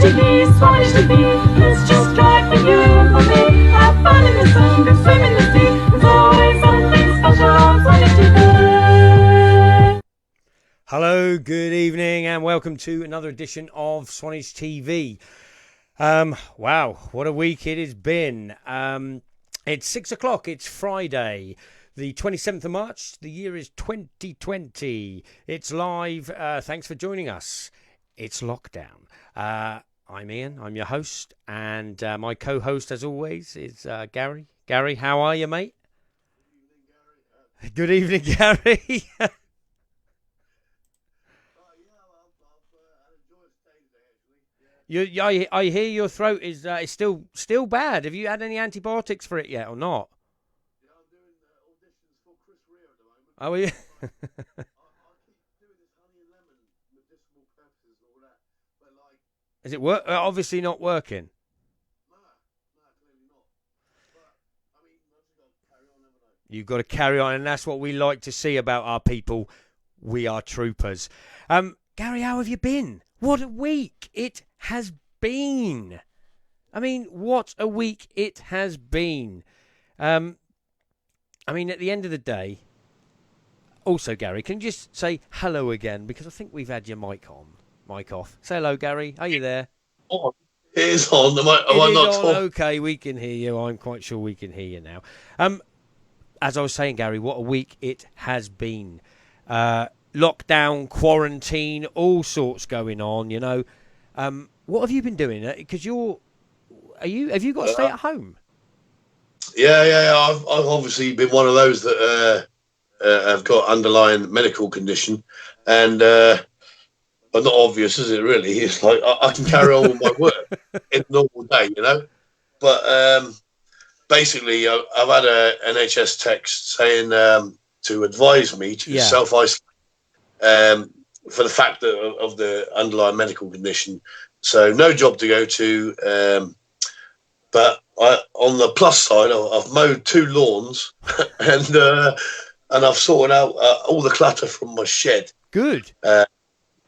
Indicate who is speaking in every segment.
Speaker 1: TV, Swanage TV. It's just right for you and for me. Have fun in the sun, go swim in the sea. There's always something special on Swanage TV.
Speaker 2: Hello, good evening, and welcome to another edition of Swanage TV. Wow, what a week it has been. It's 6 o'clock, it's Friday, the 27th of March, the year is 2020. It's live, thanks for joining us. It's lockdown. I'm Ian, I'm your host, and my co-host as always is Gary. Gary, how are you, mate? Good evening, Gary. I hear your throat is still bad. Have you had any antibiotics for it yet or not?
Speaker 3: Yeah, I'm doing auditions for Chris Rea at the moment.
Speaker 2: Oh, yeah.
Speaker 3: I keep doing this honey and lemon medicinal purposes and all that, but like...
Speaker 2: Is it obviously not working?
Speaker 3: No, clearly not. But, I mean, I've just got to carry on, haven't I?
Speaker 2: You've got to carry on, and that's what we like to see about our people. We are troopers. Gary, how have you been? What a week it has been. I mean, what a week it has been. I mean, at the end of the day, also, Gary, can you just say hello again? Because I think we've had your mic off. Say hello, Gary. Are you there?
Speaker 3: Oh, it is on. Am I not
Speaker 2: on.
Speaker 3: talking?
Speaker 2: Okay, we can hear you. I'm quite sure we can hear you now. As I was saying, Gary, what a week it has been. Lockdown, quarantine, all sorts going on, you know. What have you been doing? Because have you got to stay at home?
Speaker 3: Yeah. I've obviously been one of those that have got underlying medical condition, and but not obvious, is it? Really, it's like I can carry on with my work in a normal day, you know. But basically, I've had a NHS text saying to advise me to self-isolate. For the fact of the underlying medical condition, so no job to go to. But on the plus side, I've mowed 2 lawns, and I've sorted out all the clutter from my shed.
Speaker 2: Good.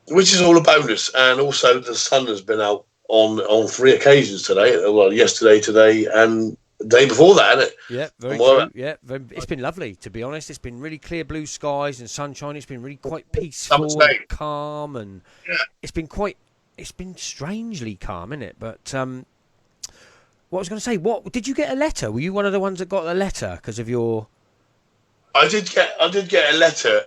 Speaker 3: Which is all a bonus, and also the sun has been out on 3 occasions today. Well, yesterday, today, and the day before that, isn't it?
Speaker 2: Yeah, very true. Yeah, it's been lovely, to be honest. It's been really clear blue skies and sunshine. It's been really quite peaceful and calm, and it's been strangely calm, isn't it? But what I was going to say, did you get a letter? Were you one of the ones that got a letter because of your?
Speaker 3: I did get a letter.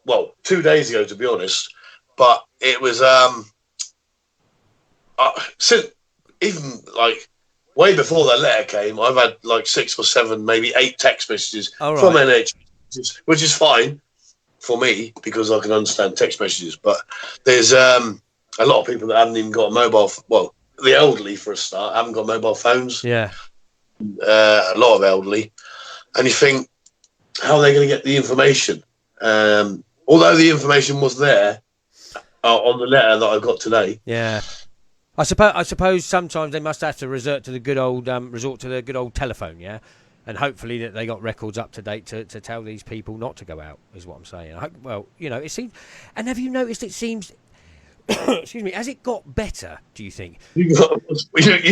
Speaker 3: Well, 2 days ago, to be honest, but it was since even like. Way before that letter came, I've had like 6 or 7, maybe 8 text messages from NHS, which is fine for me because I can understand text messages. But there's a lot of people that haven't even got a mobile. Well, the elderly, for a start, haven't got mobile phones.
Speaker 2: Yeah.
Speaker 3: A lot of elderly. And you think, how are they going to get the information? Although the information was there on the letter that I got today.
Speaker 2: Yeah. I suppose sometimes they must have to resort to the good old telephone, yeah, and hopefully that they got records up to date to tell these people not to go out. Is what I'm saying. Well, you know, it seems. And have you noticed? It seems. Excuse me. Has it got better? Do you think?
Speaker 3: You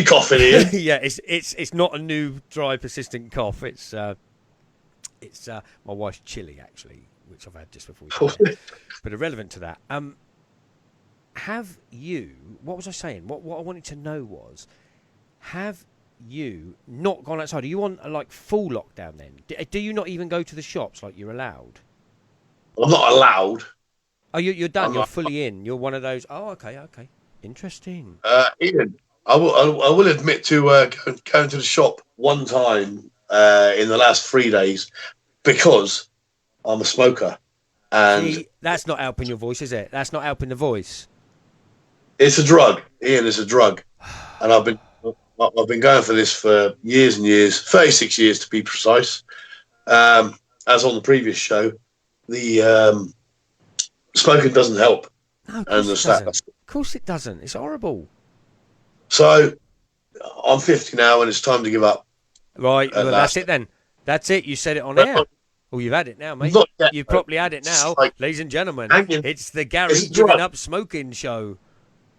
Speaker 3: coughing here?
Speaker 2: Yeah, it's not a new dry persistent cough. It's my wife's chili actually, which I've had just before. But irrelevant to that. Have you, what was I saying? What I wanted to know was, have you not gone outside? Are you on like full lockdown then? Do you not even go to the shops like you're allowed?
Speaker 3: I'm not allowed.
Speaker 2: Oh, you're done. You're fully in. You're one of those. Oh, okay. Interesting.
Speaker 3: Ian, I will admit to going to the shop one time in the last 3 days because I'm a smoker. And
Speaker 2: see, that's not helping your voice, is it? That's not helping the voice.
Speaker 3: It's a drug, Ian. It's a drug, and I've been going for this for years and years, 36 years to be precise. As on the previous show, the smoking doesn't help.
Speaker 2: No, of course it doesn't. It's horrible.
Speaker 3: So I'm 50 now, and it's time to give up.
Speaker 2: Right, well, that's it then. That's it. You said it on air. Well, you've had it now, mate. You've properly had it now, ladies and gentlemen. It's the Gary Giving Up Smoking Show.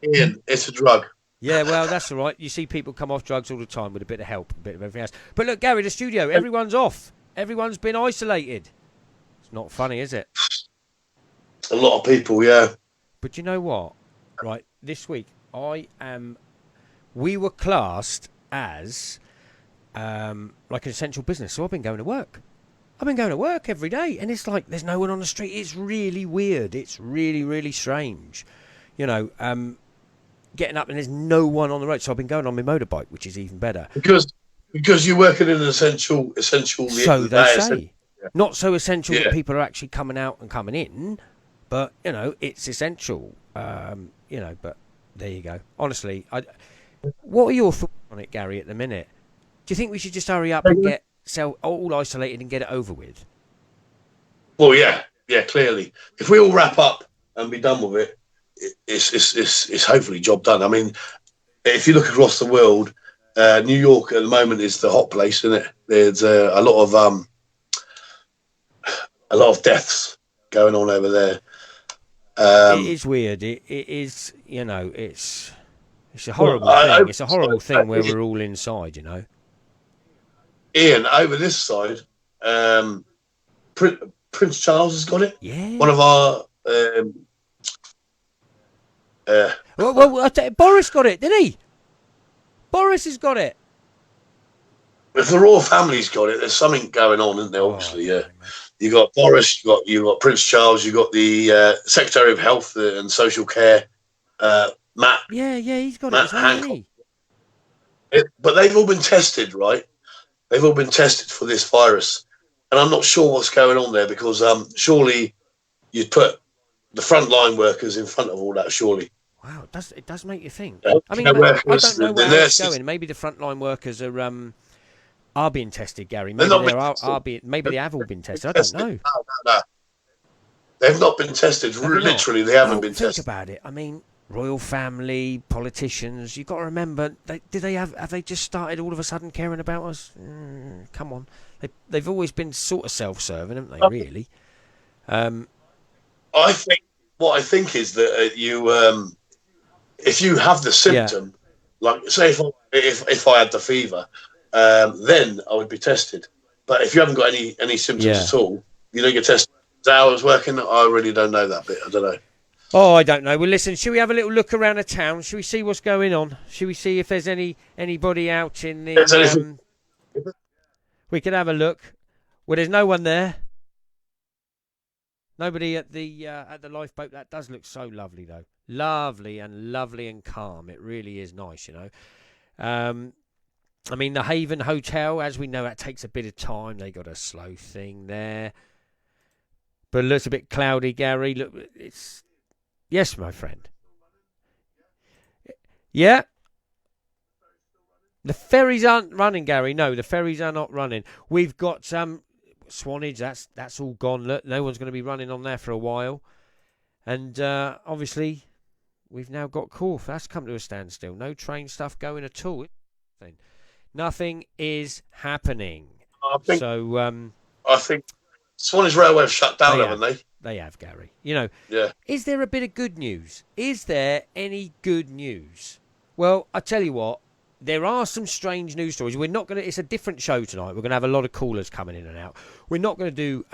Speaker 3: Ian, it's a drug.
Speaker 2: Yeah, well, that's all right. You see people come off drugs all the time with a bit of help, a bit of everything else. But look, Gary, the studio, everyone's off. Everyone's been isolated. It's not funny, is it?
Speaker 3: A lot of people, yeah.
Speaker 2: But you know what? Right, this week, we were classed as like an essential business. So I've been going to work. I've been going to work every day. And it's like there's no one on the street. It's really weird. It's really, really strange. You know, getting up and there's no one on the road. So I've been going on my motorbike, which is even better.
Speaker 3: Because you're working in an essential.
Speaker 2: So they say.
Speaker 3: Yeah.
Speaker 2: Not so essential that people are actually coming out and coming in, but you know it's essential. You know, but there you go. Honestly, what are your thoughts on it, Gary? At the minute, do you think we should just hurry up and get all isolated and get it over with?
Speaker 3: Well, yeah, clearly. If we all wrap up and be done with it, it's hopefully job done. I mean, if you look across the world, New York at the moment is the hot place, isn't it? There's a lot of deaths going on over there.
Speaker 2: It is weird. It is, you know, it's a horrible thing. It's a horrible thing where we're all inside, you know.
Speaker 3: Ian, over this side, Prince Charles has got it.
Speaker 2: Yeah.
Speaker 3: One of our.
Speaker 2: Well, Boris got it, didn't he? Boris has got it.
Speaker 3: If the royal family's got it, there's something going on, isn't there? Obviously, yeah. You got Boris, you got Prince Charles, you got the Secretary of Health and Social Care, Matt.
Speaker 2: Yeah, he's got
Speaker 3: Matt
Speaker 2: it. Hancock.
Speaker 3: But they've all been tested, right? They've all been tested for this virus, and I'm not sure what's going on there because surely you'd put the frontline workers in front of all that. Surely.
Speaker 2: Wow, it does make you think.
Speaker 3: I
Speaker 2: mean, I don't know where it's going.
Speaker 3: nurses.
Speaker 2: Maybe the frontline workers are being tested, Gary. Maybe maybe they have all been tested. I don't know.
Speaker 3: No. They've not been tested. Literally, they haven't been tested.
Speaker 2: Think about it. I mean, royal family, politicians. You've got to remember. Have they just started all of a sudden caring about us? Come on, they've always been sort of self-serving, haven't they? Really.
Speaker 3: I think is that if you have the symptom, like say if I had the fever, then I would be tested. But if you haven't got any symptoms at all, you don't get tested. Is that how it's working? I really don't know that bit. I don't know.
Speaker 2: Oh, I don't know. Well, listen, shall we have a little look around the town? Shall we see what's going on? Shall we see if there's anybody out in the... we could have a look. Well, there's no one there. Nobody at the lifeboat. That does look so lovely, though. Lovely and calm. It really is nice, you know. I mean, the Haven Hotel, as we know, that takes a bit of time. They got a slow thing there. But it looks a bit cloudy, Gary. Look, it's... Yes, my friend. Yeah? The ferries aren't running, Gary. No, the ferries are not running. We've got Swanage, that's all gone. Look, no one's going to be running on there for a while. And obviously, we've now got Corfe. That's come to a standstill. No train stuff going at all. Nothing is happening.
Speaker 3: I think Swanage Railway have shut down, haven't they?
Speaker 2: They have, Gary. You know, Is there a bit of good news? Is there any good news? Well, I tell you what, there are some strange news stories. It's a different show tonight. We're going to have a lot of callers coming in and out. We're not going to do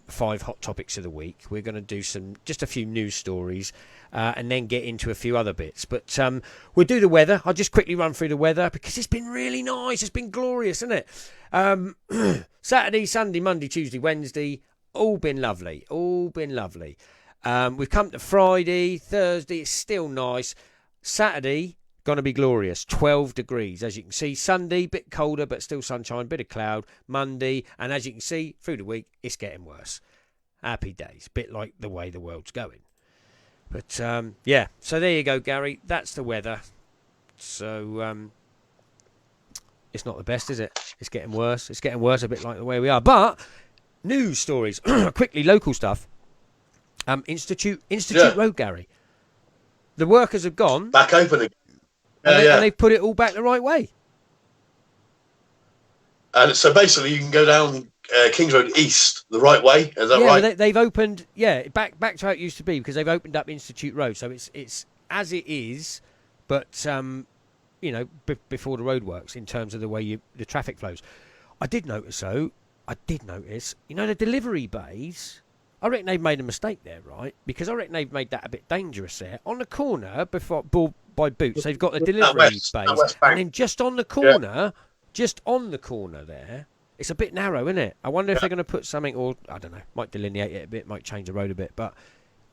Speaker 2: 5 hot topics of the week. We're going to do just a few news stories and then get into a few other bits. But we'll do the weather. I'll just quickly run through the weather because it's been really nice. It's been glorious, isn't it? Saturday, Sunday, Monday, Tuesday, Wednesday, all been lovely. We've come to Friday, Thursday. It's still nice. Saturday, going to be glorious. 12 degrees, as you can see. Sunday, bit colder, but still sunshine, bit of cloud. Monday, and as you can see, through the week, it's getting worse. Happy days. Bit like the way the world's going. But, yeah. So there you go, Gary. That's the weather. So, it's not the best, is it? It's getting worse. It's getting worse, a bit like the way we are. But... news stories. Quickly, local stuff. Institute Road, Gary. The workers have gone.
Speaker 3: Back open again.
Speaker 2: And they put it all back the right way.
Speaker 3: And so basically you can go down Kings Road East the right way. Is that right?
Speaker 2: They've opened, back to how it used to be because they've opened up Institute Road. So it's as it is, but you know, before the roadworks in terms of the way the traffic flows. I did notice, you know, the delivery bays. I reckon they've made a mistake there, right? Because I reckon they've made that a bit dangerous there. On the corner, by Boots, they've got the delivery bays. And then just on the corner, there, it's a bit narrow, isn't it? I wonder if they're going to put something, or, I don't know, might delineate it a bit, might change the road a bit. But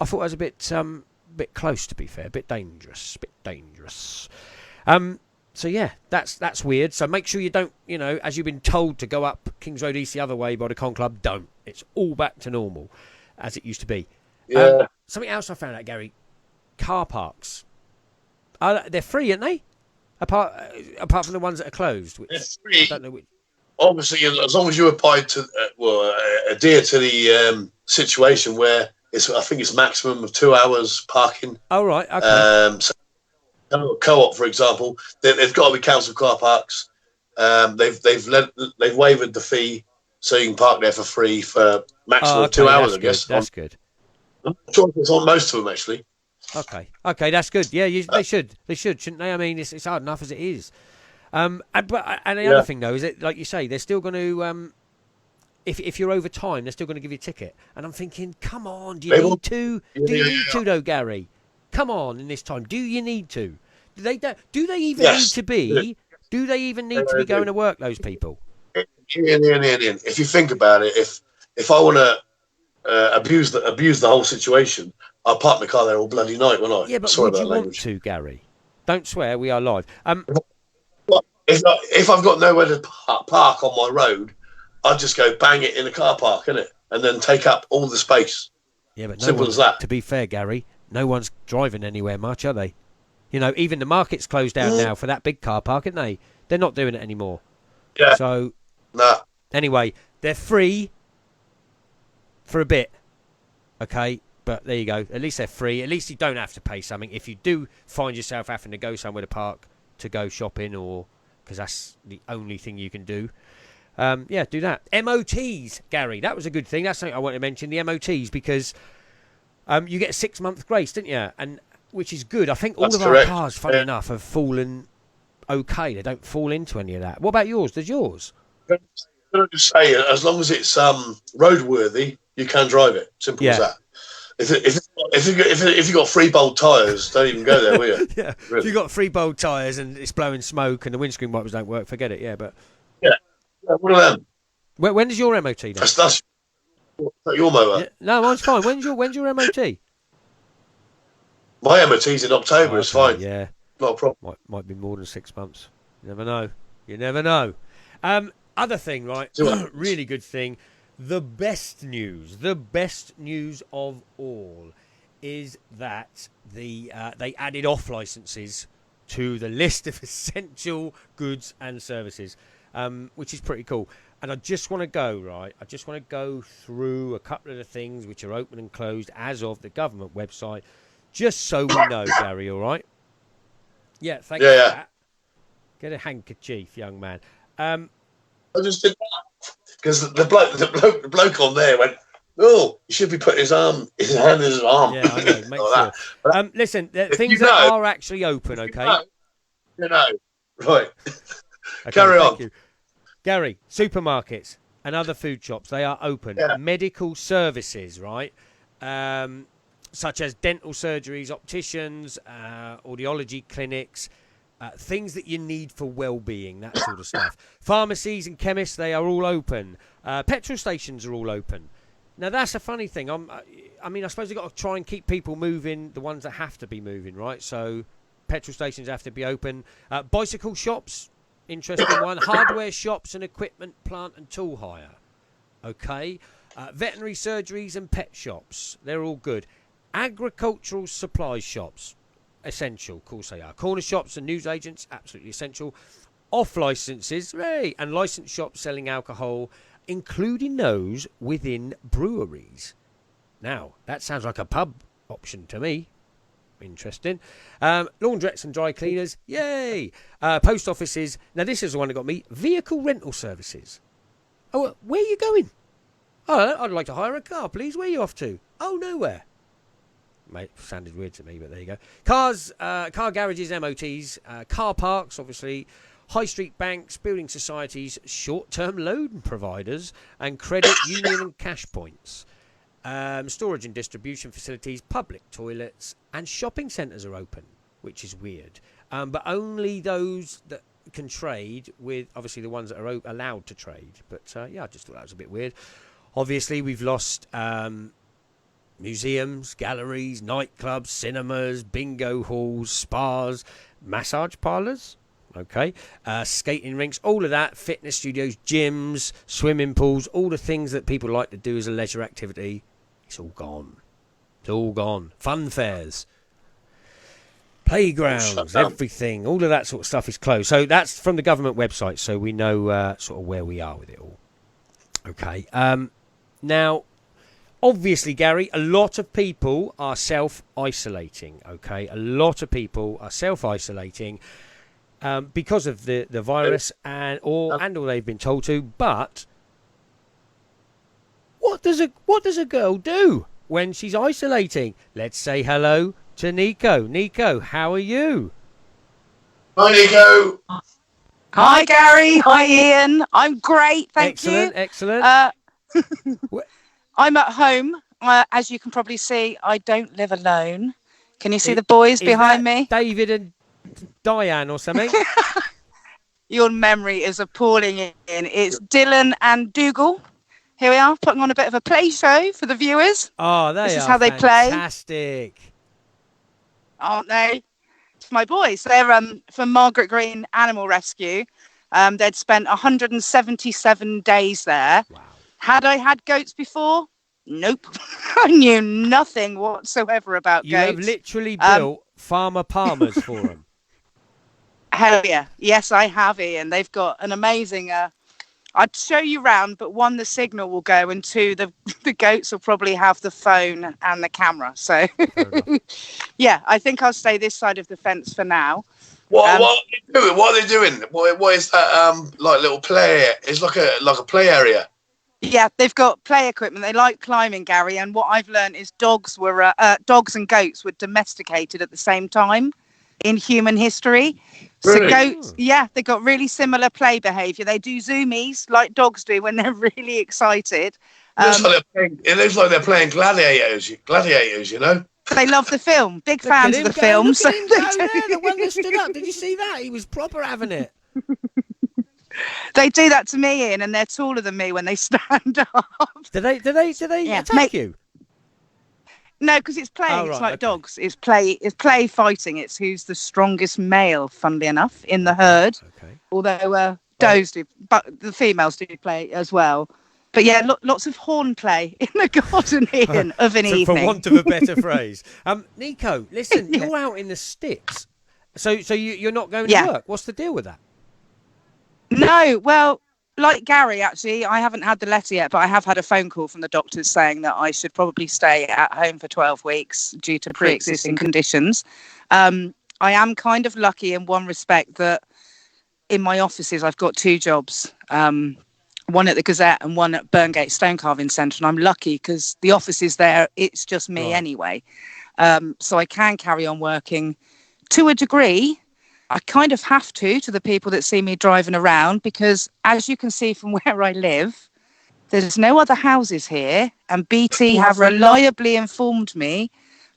Speaker 2: I thought it was a bit close, to be fair. A bit dangerous. So, yeah, that's weird. So make sure you don't, you know, as you've been told to go up Kings Road East the other way by the Con Club, don't. It's all back to normal, as it used to be.
Speaker 3: Yeah.
Speaker 2: Something else I found out, Gary. Car parks. They're free, aren't they? Apart from the ones that are closed. Which
Speaker 3: They're free.
Speaker 2: I don't know which.
Speaker 3: Obviously, as long as you adhere to the situation where I think it's maximum of 2 hours parking.
Speaker 2: Oh, right. Okay.
Speaker 3: So Co-op, for example, they've got to be council car parks. They've waived the fee, so you can park there for free for maximum of 2 hours. I guess
Speaker 2: that's good.
Speaker 3: I'm sure it's on most of them actually.
Speaker 2: Okay, that's good. Yeah, they should, shouldn't they? I mean, it's hard enough as it is. And the other thing though is that, like you say, they're still going to, if you're over time, they're still going to give you a ticket. And I'm thinking, come on, do you need to? Do you need to though, Gary? Come on, in this time, do you need to? Do they even need to be? Do they even need to be going to work? Those people.
Speaker 3: If you think about it, if I want to abuse the whole situation, I'll park my car there all bloody night, won't I?
Speaker 2: Yeah, but
Speaker 3: Sorry
Speaker 2: would you
Speaker 3: about
Speaker 2: want
Speaker 3: language.
Speaker 2: to, Gary? Don't swear. We are live.
Speaker 3: If I've got nowhere to park on my road, I'll just go bang it in a car park, innit? And then take up all the space.
Speaker 2: Yeah, but
Speaker 3: simple as that.
Speaker 2: To be fair, Gary, no one's driving anywhere much, are they? You know, even the market's closed down now for that big car park, aren't they? They're not doing it anymore.
Speaker 3: Yeah.
Speaker 2: So,
Speaker 3: Anyway,
Speaker 2: they're free for a bit. Okay, but there you go. At least they're free. At least you don't have to pay something. If you do find yourself having to go somewhere to park to go shopping, or because that's the only thing you can do, do that. MOTs, Gary, that was a good thing. That's something I want to mention, the MOTs, because you get a 6-month grace, didn't you? And which is good. I think all of our cars, funny enough, have fallen okay. They don't fall into any of that. What about yours? Does yours?
Speaker 3: Can I just say, as long as it's roadworthy, you can drive it. Simple as that. If you've got 3 bold tyres, don't even go there, will you?
Speaker 2: Yeah. Really. If you've got 3 bold tyres and it's blowing smoke and the windscreen wipers don't work, forget it. Yeah, but
Speaker 3: one of them.
Speaker 2: When does your MOT then?
Speaker 3: That's your motor.
Speaker 2: Yeah, no, mine's fine. When's your MOT?
Speaker 3: My MOT's in October.
Speaker 2: Okay,
Speaker 3: it's fine.
Speaker 2: Yeah,
Speaker 3: not a problem.
Speaker 2: Might be more than 6 months. You never know. Other thing, right? Really good thing. The best news of all is that they added off licenses to the list of essential goods and services, which is pretty cool. And I just want to go through a couple of the things which are open and closed as of the government website, just so we know, Gary. All right? Yeah. Thank you for that. Get a handkerchief, young man.
Speaker 3: I just did that because the bloke on there went, "Oh, he should be putting his hand in his arm."
Speaker 2: Yeah, I know. Make sure. Listen, things that are actually open, okay?
Speaker 3: Right.
Speaker 2: Okay,
Speaker 3: Carry on.
Speaker 2: Thank you. Gary, supermarkets and other food shops, they are open.
Speaker 3: Yeah.
Speaker 2: Medical services, right? Such as dental surgeries, opticians, audiology clinics, things that you need for well-being, that sort of stuff. Pharmacies and chemists, they are all open. Petrol stations are all open. Now, that's a funny thing. I suppose you've got to try and keep people moving, the ones that have to be moving, right? So petrol stations have to be open. Bicycle shops, interesting one. Hardware shops and equipment, plant and tool hire. Okay. Veterinary surgeries and pet shops, they're all good. Agricultural supply shops, essential, of course they are. Corner shops and newsagents, absolutely essential. Off licenses, and licensed shops selling alcohol, including those within breweries. Now, that sounds like a pub option to me. Interesting. Laundrettes and dry cleaners, yay. Post offices. Now, this is the one that got me. Vehicle rental services. Oh, where are you going? Oh, I'd like to hire a car, please. Where are you off to? Oh, nowhere. Mate, sounded weird to me, but there you go. Cars, car garages, MOTs, car parks, obviously, high street banks, building societies, short-term loan providers, and credit union and cash points. Storage and distribution facilities, public toilets, and shopping centres are open, which is weird. But only those that can trade with, obviously, the ones that are allowed to trade. But, yeah, I just thought that was a bit weird. Obviously, we've lost museums, galleries, nightclubs, cinemas, bingo halls, spas, massage parlours. Okay, skating rinks, all of that, fitness studios, gyms, swimming pools, all the things that people like to do as a leisure activity. It's all gone. It's all gone. Fun fairs, playgrounds, everything, all of that sort of stuff is closed. So that's from the government website, so we know sort of where we are with it all. Okay. Now, obviously, Gary, a lot of people are self-isolating. Okay, a lot of people are self-isolating. Because of the virus and all they've been told to. But what does a girl do when she's isolating? Let's say hello to Nico. Nico, how are you?
Speaker 3: Hi, Nico.
Speaker 4: Hi, Gary. Hi, Ian. I'm great, thank you.
Speaker 2: Excellent.
Speaker 4: I'm at home. As you can probably see, I don't live alone. Can you see the boys behind me?
Speaker 2: David and Diane or something?
Speaker 4: Your memory is appalling, Ian. It's Dylan and Dougal. Here we are, putting on a bit of a play show for the viewers.
Speaker 2: Oh,
Speaker 4: this is how they play.
Speaker 2: Fantastic.
Speaker 4: Aren't they? It's my boys. They're from Margaret Green Animal Rescue. They'd spent 177 days there.
Speaker 2: Wow.
Speaker 4: Had I had goats before? Nope. I knew nothing whatsoever about goats.
Speaker 2: You have literally built farmer palmers for them.
Speaker 4: Hell yeah. Yes, I have, Ian. They've got an amazing... I'd show you round, but one, the signal will go, and two, the goats will probably have the phone and the camera. So, yeah, I think I'll stay this side of the fence for now.
Speaker 3: What are they doing? What are they doing? What is that? Like little play? It's like a play area.
Speaker 4: Yeah, they've got play equipment. They like climbing, Gary. And what I've learned is dogs and goats were domesticated at the same time in human history.
Speaker 3: Really?
Speaker 4: So goats, yeah, they got really similar play behaviour. They do zoomies like dogs do when they're really excited.
Speaker 3: It looks like they're playing gladiators, you know?
Speaker 4: They love the film. Big fans of the film.
Speaker 2: So the one that stood up. Did you see that? He was proper having it.
Speaker 4: They do that to me, Ian, and they're taller than me when they stand up.
Speaker 2: Do they attack you?
Speaker 4: No, because it's playing.
Speaker 2: Oh,
Speaker 4: it's like dogs. It's play fighting. It's who's the strongest male, funnily enough, in the herd.
Speaker 2: Okay.
Speaker 4: Although does do, but the females do play as well. But yeah, lots of horn play in the garden, Ian, of an evening.
Speaker 2: For want of a better phrase. Nico, listen, you're out in the sticks. So you're not going to work. What's the deal with that?
Speaker 4: No, well, like Gary, actually, I haven't had the letter yet, but I have had a phone call from the doctors saying that I should probably stay at home for 12 weeks due to pre-existing conditions. I am kind of lucky in one respect that in my offices, I've got two jobs, one at the Gazette and one at Burngate Stone Carving Centre. And I'm lucky because the office is there. It's just me anyway. So I can carry on working to a degree. I kind of have to the people that see me driving around, because as you can see from where I live, there's no other houses here, and BT have reliably informed me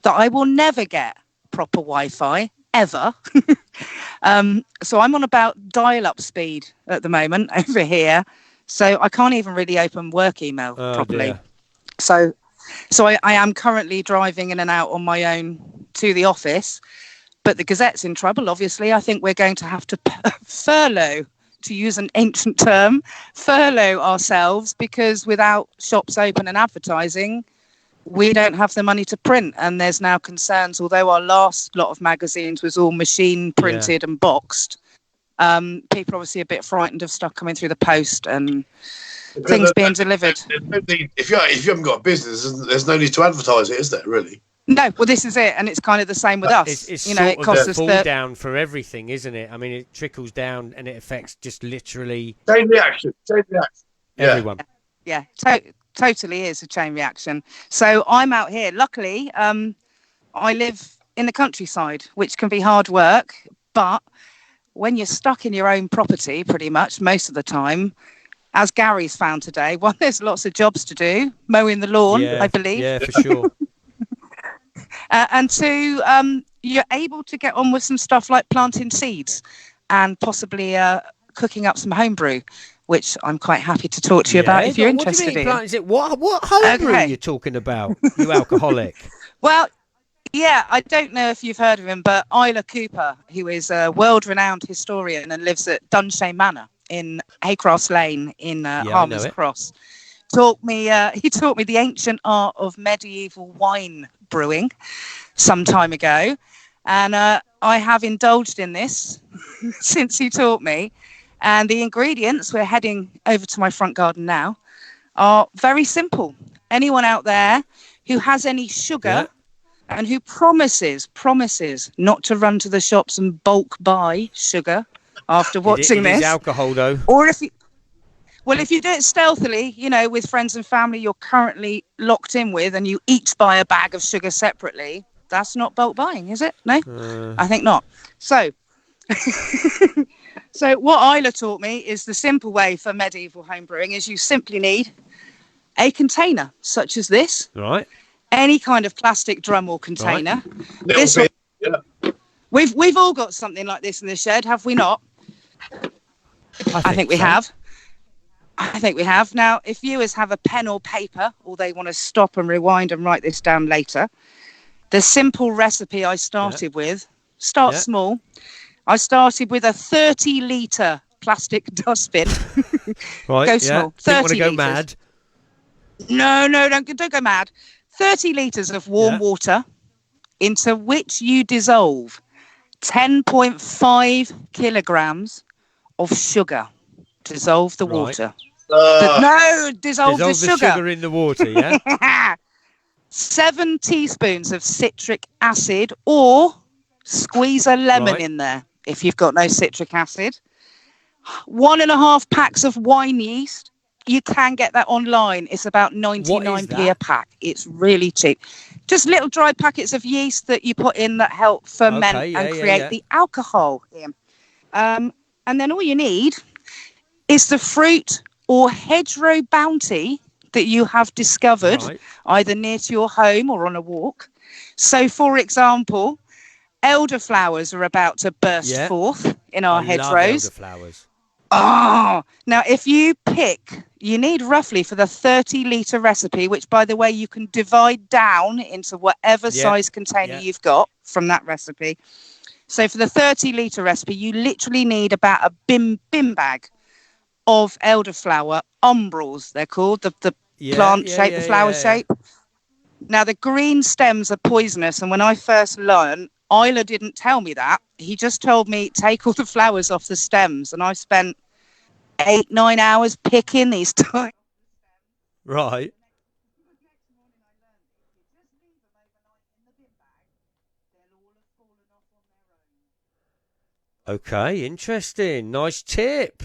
Speaker 4: that I will never get proper Wi-Fi ever. So I'm on about dial-up speed at the moment over here, so I can't even really open work email properly. Dear. So I am currently driving in and out on my own to the office. But the Gazette's in trouble, obviously. I think we're going to have to furlough, to use an ancient term, furlough ourselves, because without shops open and advertising, we don't have the money to print. And there's now concerns, although our last lot of magazines was all machine printed and boxed, people are obviously a bit frightened of stuff coming through the post and things being delivered.
Speaker 3: If you haven't got a business, there's no need to advertise it, is there, really?
Speaker 4: No, well, this is it, and it's kind of the same with us.
Speaker 2: It's
Speaker 4: it costs us
Speaker 2: fall down for everything, isn't it? I mean, it trickles down, and it affects just literally
Speaker 3: chain reaction.
Speaker 2: Everyone.
Speaker 4: Yeah, totally is a chain reaction. So I'm out here. Luckily, I live in the countryside, which can be hard work, but when you're stuck in your own property, pretty much most of the time, as Gary's found today, well, there's lots of jobs to do, mowing the lawn, I believe.
Speaker 2: Yeah, for sure.
Speaker 4: And two, you're able to get on with some stuff like planting seeds and possibly cooking up some homebrew, which I'm quite happy to talk to you about if you're interested in.
Speaker 2: What homebrew are you talking about, you alcoholic?
Speaker 4: Well, yeah, I don't know if you've heard of him, but Isla Cooper, who is a world-renowned historian and lives at Dunshay Manor in Haycross Lane in Harmers Cross, taught me the ancient art of medieval wine brewing some time ago, and I have indulged in this since he taught me. And the ingredients, we're heading over to my front garden now, are very simple. Anyone out there who has any sugar and who promises not to run to the shops and bulk buy sugar after watching this.
Speaker 2: It is alcohol, though.
Speaker 4: Or if you do it stealthily, with friends and family you're currently locked in with, and you each buy a bag of sugar separately, that's not bulk buying, is it? No? I think not. So... So what Isla taught me is the simple way for medieval homebrewing is you simply need a container such as this.
Speaker 2: Right.
Speaker 4: Any kind of plastic drum or container.
Speaker 3: Right.
Speaker 4: This one, we've all got something like this in the shed, have we not? I think we have. I think we have. Now, if viewers have a pen or paper, or they want to stop and rewind and write this down later, the simple recipe I started with, start small. I started with a 30-litre plastic dustbin.
Speaker 2: Right,
Speaker 4: go small. 30
Speaker 2: Didn't want to go
Speaker 4: litres.
Speaker 2: mad.
Speaker 4: No, don't go mad. 30 litres of warm water, into which you dissolve 10.5 kilograms of sugar. Dissolve the water. Dissolve the sugar
Speaker 2: in the water, yeah?
Speaker 4: 7 teaspoons of citric acid, or squeeze a lemon in there if you've got no citric acid. 1.5 packs of wine yeast. You can get that online. It's about 99p a pack. It's really cheap. Just little dry packets of yeast that you put in that help ferment and create the alcohol in. And then all you need is the fruit or hedgerow bounty that you have discovered either near to your home or on a walk. So, for example, elderflowers are about to burst forth in our hedgerows.
Speaker 2: Elderflowers.
Speaker 4: Oh, now if you need roughly for the 30-litre recipe, which, by the way, you can divide down into whatever size container you've got from that recipe. So for the 30-litre recipe, you literally need about a bin bag of elderflower umbrals, they're called, the plant shape, the flower shape. Now, the green stems are poisonous, and when I first learned, Isla didn't tell me that. He just told me, take all the flowers off the stems, and I spent 8-9 hours picking these tiny.
Speaker 2: Right. Okay, interesting. Nice tip.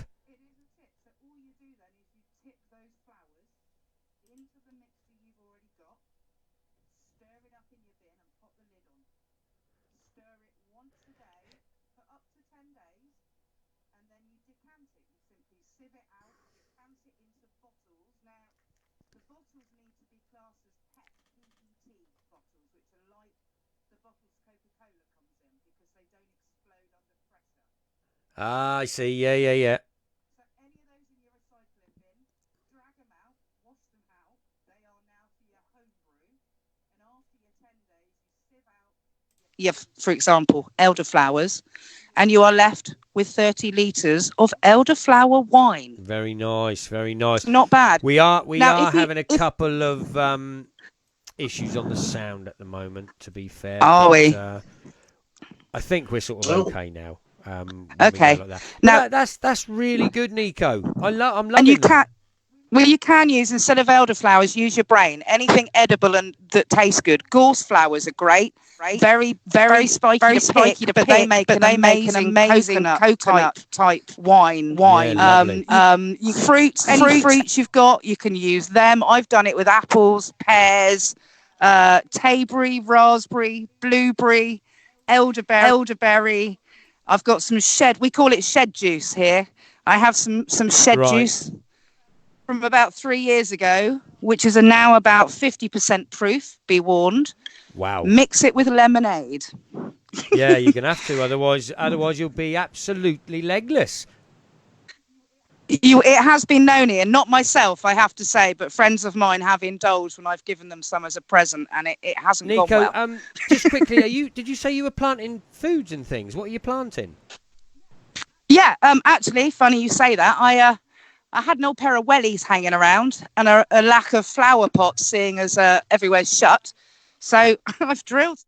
Speaker 2: Ah, I see. Yeah.
Speaker 4: So any of those in your recycling bin, drag them out, wash them out. They are now for your home brew. And after your 10 days, you sieve out for example, elderflowers, and you are left with 30 litres of elderflower wine.
Speaker 2: Very nice, very nice.
Speaker 4: It's not bad.
Speaker 2: We are having a couple of issues on the sound at the moment, to be fair.
Speaker 4: Are we?
Speaker 2: I think we're sort of okay now.
Speaker 4: Okay.
Speaker 2: Like
Speaker 4: now
Speaker 2: that's really good, Nico. I'm loving
Speaker 4: and you
Speaker 2: that.
Speaker 4: You can use, instead of elderflowers, use your brain. Anything edible and that tastes good. Gorse flowers are great. Very, very spiky to pick, they make an amazing coconut type wine. Fruits you've got, you can use them. I've done it with apples, pears, Tayberry, raspberry, blueberry, elderberry. I've got some shed. We call it shed juice here. I have some shed juice from about 3 years ago, which is now about 50% proof. Be warned.
Speaker 2: Wow.
Speaker 4: Mix it with lemonade.
Speaker 2: Yeah, you're gonna have to. Otherwise you'll be absolutely legless.
Speaker 4: It has been known here, not myself, I have to say, but friends of mine have indulged when I've given them some as a present, and it hasn't
Speaker 2: Nico,
Speaker 4: gone well.
Speaker 2: Just quickly, did you say you were planting foods and things? What are you planting?
Speaker 4: Yeah, actually, funny you say that. I had an old pair of wellies hanging around and a lack of flower pots, seeing as everywhere's shut. So I've drilled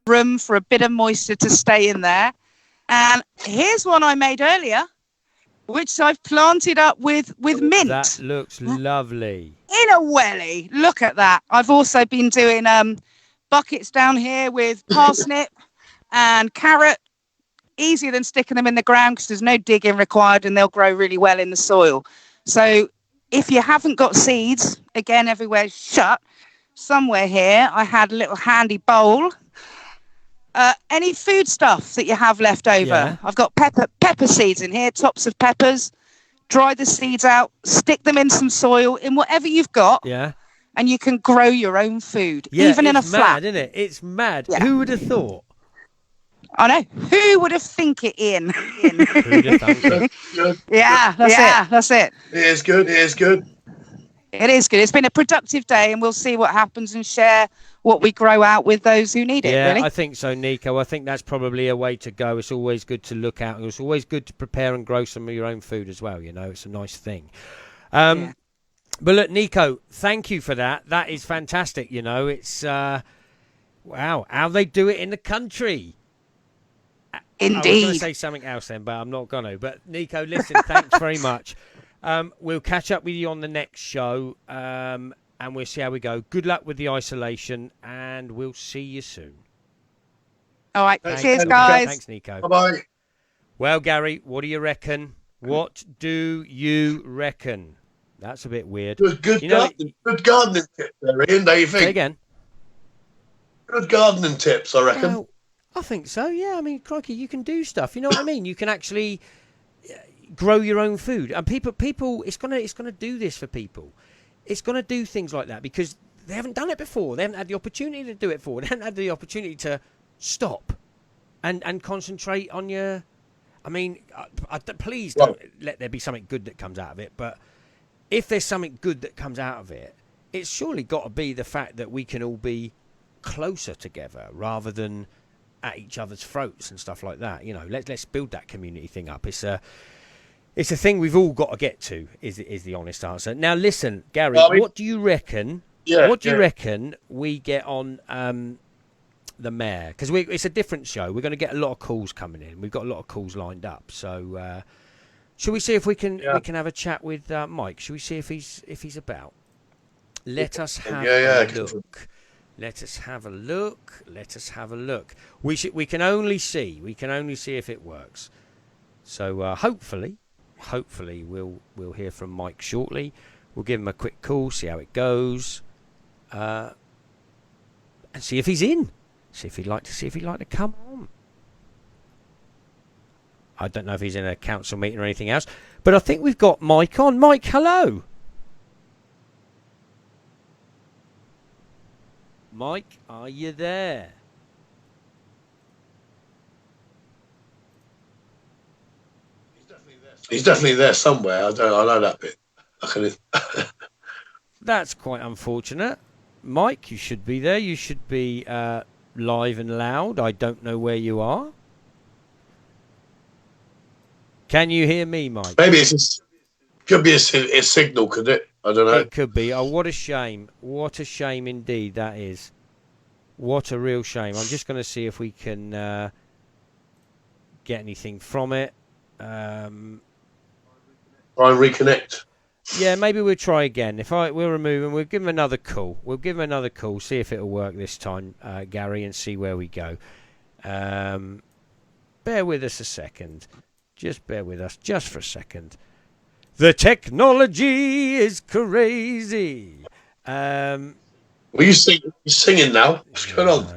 Speaker 4: room for a bit of moisture to stay in there. And here's one I made earlier, which I've planted up with mint.
Speaker 2: That looks lovely.
Speaker 4: In a welly. Look at that. I've also been doing buckets down here with parsnip and carrot. Easier than sticking them in the ground because there's no digging required and they'll grow really well in the soil. So if you haven't got seeds, again, everywhere's shut. Somewhere here, I had a little handy bowl. Any food stuff that you have left over.
Speaker 2: Yeah.
Speaker 4: I've got pepper seeds in here, tops of peppers. Dry the seeds out, stick them in some soil, in whatever you've got.
Speaker 2: Yeah.
Speaker 4: And you can grow your own food,
Speaker 2: Yeah,
Speaker 4: even in a
Speaker 2: it's
Speaker 4: flat.
Speaker 2: mad, isn't it? It's mad.
Speaker 4: Yeah.
Speaker 2: Who would have thought?
Speaker 4: I know. Who would have think it in?
Speaker 2: Who'd have thunk it?
Speaker 3: Good.
Speaker 4: Yeah, that's it.
Speaker 3: It is good. It is good.
Speaker 4: It is good. It's been a productive day, and we'll see what happens and share what we grow out with those who need it,
Speaker 2: Yeah,
Speaker 4: really.
Speaker 2: I think so, Nico. I think that's probably a way to go. It's always good to look out. It's always good to prepare and grow some of your own food as well, you know. It's a nice thing.
Speaker 4: Yeah.
Speaker 2: But look, Nico, thank you for that. That is fantastic, you know. It's, wow, how they do it in the country. I was going
Speaker 4: Indeed.
Speaker 2: to say something else then, but I'm not going to. But, Nico, listen, thanks very much. We'll catch up with you on the next show, and we'll see how we go. Good luck with the isolation, and we'll see you soon.
Speaker 4: All right.
Speaker 3: Thanks,
Speaker 4: Cheers,
Speaker 3: Nico.
Speaker 4: guys.
Speaker 2: Thanks, Nico.
Speaker 3: Bye-bye.
Speaker 2: Well, Gary, what do you reckon? What do you reckon? That's a bit weird.
Speaker 3: Good
Speaker 2: You know,
Speaker 3: good gardening tips there, Ian, don't you think?
Speaker 2: Say again.
Speaker 3: Good gardening tips, I reckon.
Speaker 2: Well, I think so, yeah. I mean, crikey, you can do stuff. You know what I mean? You can actually grow your own food. And people, it's gonna do this for people. It's going to do things like that because they haven't done it before. They haven't had the opportunity to do it before. They haven't had the opportunity to stop and concentrate on your... I mean, please don't let there be something good that comes out of it. But if there's something good that comes out of it, it's surely got to be the fact that we can all be closer together rather than at each other's throats and stuff like that. You know, let's build that community thing up. It's a thing we've all got to get to, is the honest answer. Now, listen, Gary, what do you reckon? What do you reckon we get on the mayor? Because it's a different show. We're going to get a lot of calls coming in. We've got a lot of calls lined up. So, should we see if we can have a chat with Mike? Should we see if he's about? Let us have a look. Let us have a look. Let us have a look. We can only see if it works. So hopefully we'll hear from Mike shortly. We'll give him a quick call, see how it goes, and see if he's in. See if he'd like to come on. I don't know if he's in a council meeting or anything else, but I think we've got Mike on. Mike, hello. Mike, are you there?
Speaker 3: He's definitely there somewhere. I know that bit.
Speaker 2: That's quite unfortunate. Mike, you should be there. You should be live and loud. I don't know where you are. Can you hear me, Mike?
Speaker 3: Maybe could be a signal, could it? I don't know.
Speaker 2: It could be. Oh, what a shame. What a shame indeed that is. What a real shame. I'm just going to see if we can get anything from it.
Speaker 3: Try and reconnect.
Speaker 2: Yeah, maybe we'll try again. We'll remove him. We'll give him another call. See if it'll work this time, Gary, and see where we go. Bear with us a second. Just bear with us just for a second. The technology is crazy.
Speaker 3: Well, you're singing now. What's going on?
Speaker 2: No,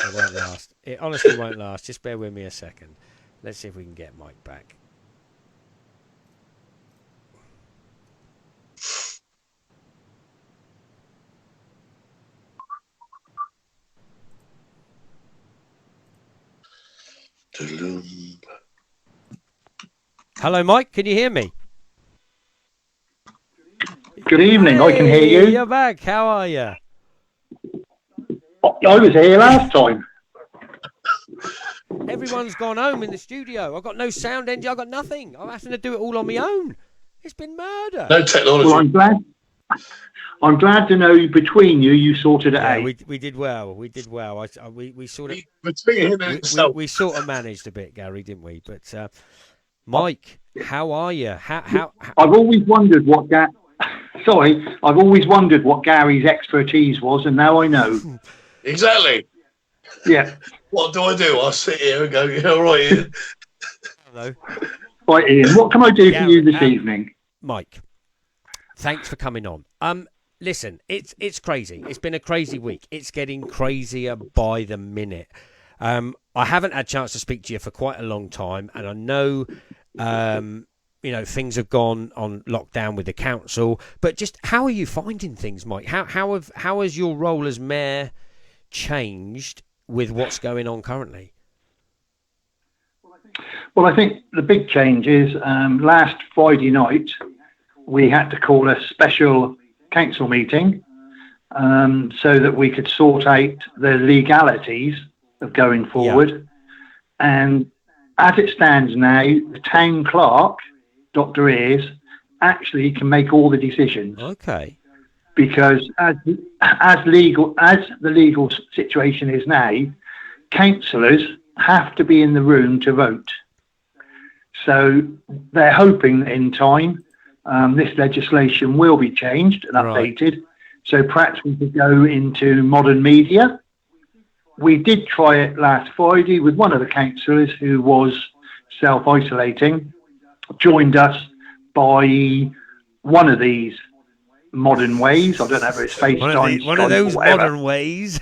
Speaker 2: it won't last. It honestly won't last. Just bear with me a second. Let's see if we can get Mike back. Hello, Mike. Can you hear me?
Speaker 5: Good evening. I can hear you.
Speaker 2: You're back. How are you?
Speaker 5: I was here last time.
Speaker 2: Everyone's gone home in the studio. I've got no sound engine. I've got nothing. I'm having to do it all on my own. It's been murder.
Speaker 3: No technology.
Speaker 5: Well, I'm glad to know between you sorted it out.
Speaker 2: We did well. We did well. We sort of
Speaker 3: Between him and himself.
Speaker 2: we sort of managed a bit, Gary, didn't we? But Mike, how are you? How?
Speaker 5: I've always wondered what I've always wondered what Gary's expertise was, and now I know.
Speaker 3: Exactly.
Speaker 5: Yeah.
Speaker 3: What do? I'll sit here and go, yeah, all right, Ian.
Speaker 2: Hello.
Speaker 5: Right, Ian, what can I do for you this evening?
Speaker 2: Mike, thanks for coming on. Listen, it's crazy. It's been a crazy week. It's getting crazier by the minute. I haven't had a chance to speak to you for quite a long time, and I know, things have gone on lockdown with the council. But just how are you finding things, Mike? How has your role as mayor changed with what's going on currently?
Speaker 5: Well, I think the big change is last Friday night we had to call a special council meeting so that we could sort out the legalities of going forward. Yeah. And as it stands now, the town clerk, Dr. Ears, actually can make all the decisions.
Speaker 2: Okay.
Speaker 5: Because as the legal situation is now, councillors have to be in the room to vote. So they're hoping that in time this legislation will be changed and updated. Right. So perhaps we could go into modern media. We did try it last Friday with one of the councillors who was self-isolating, joined us by one of these modern ways. I don't know if it's FaceTime.
Speaker 2: One of those modern ways.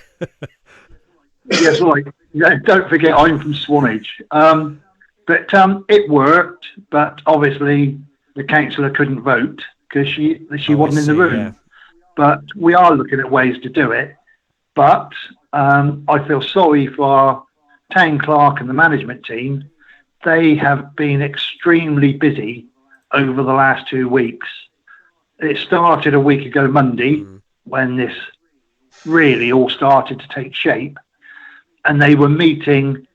Speaker 5: Yes, right. Yeah, don't forget, I'm from Swanage. But it worked, but obviously the councillor couldn't vote because she wasn't in the room. Yeah. But we are looking at ways to do it. But I feel sorry for our town clerk and the management team. They have been extremely busy over the last 2 weeks. It started a week ago Monday when this really all started to take shape. And they were meeting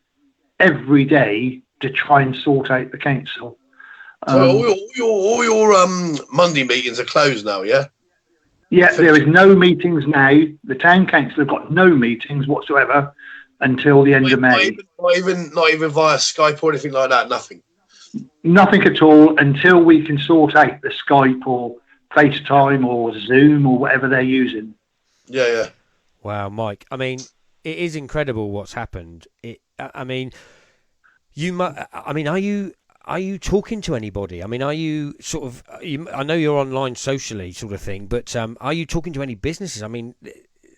Speaker 5: every day to try and sort out the council.
Speaker 3: So all your Monday meetings are closed now, yeah?
Speaker 5: Yeah, there is no meetings now. The town council have got no meetings whatsoever until the end of May.
Speaker 3: Not even via Skype or anything like that, nothing?
Speaker 5: Nothing at all until we can sort out the Skype or FaceTime or Zoom or whatever they're using.
Speaker 3: Yeah.
Speaker 2: Wow, Mike. I mean, it is incredible what's happened. Are you talking to anybody? I mean, are you sort of? I know you're online socially, sort of thing, but are you talking to any businesses? I mean,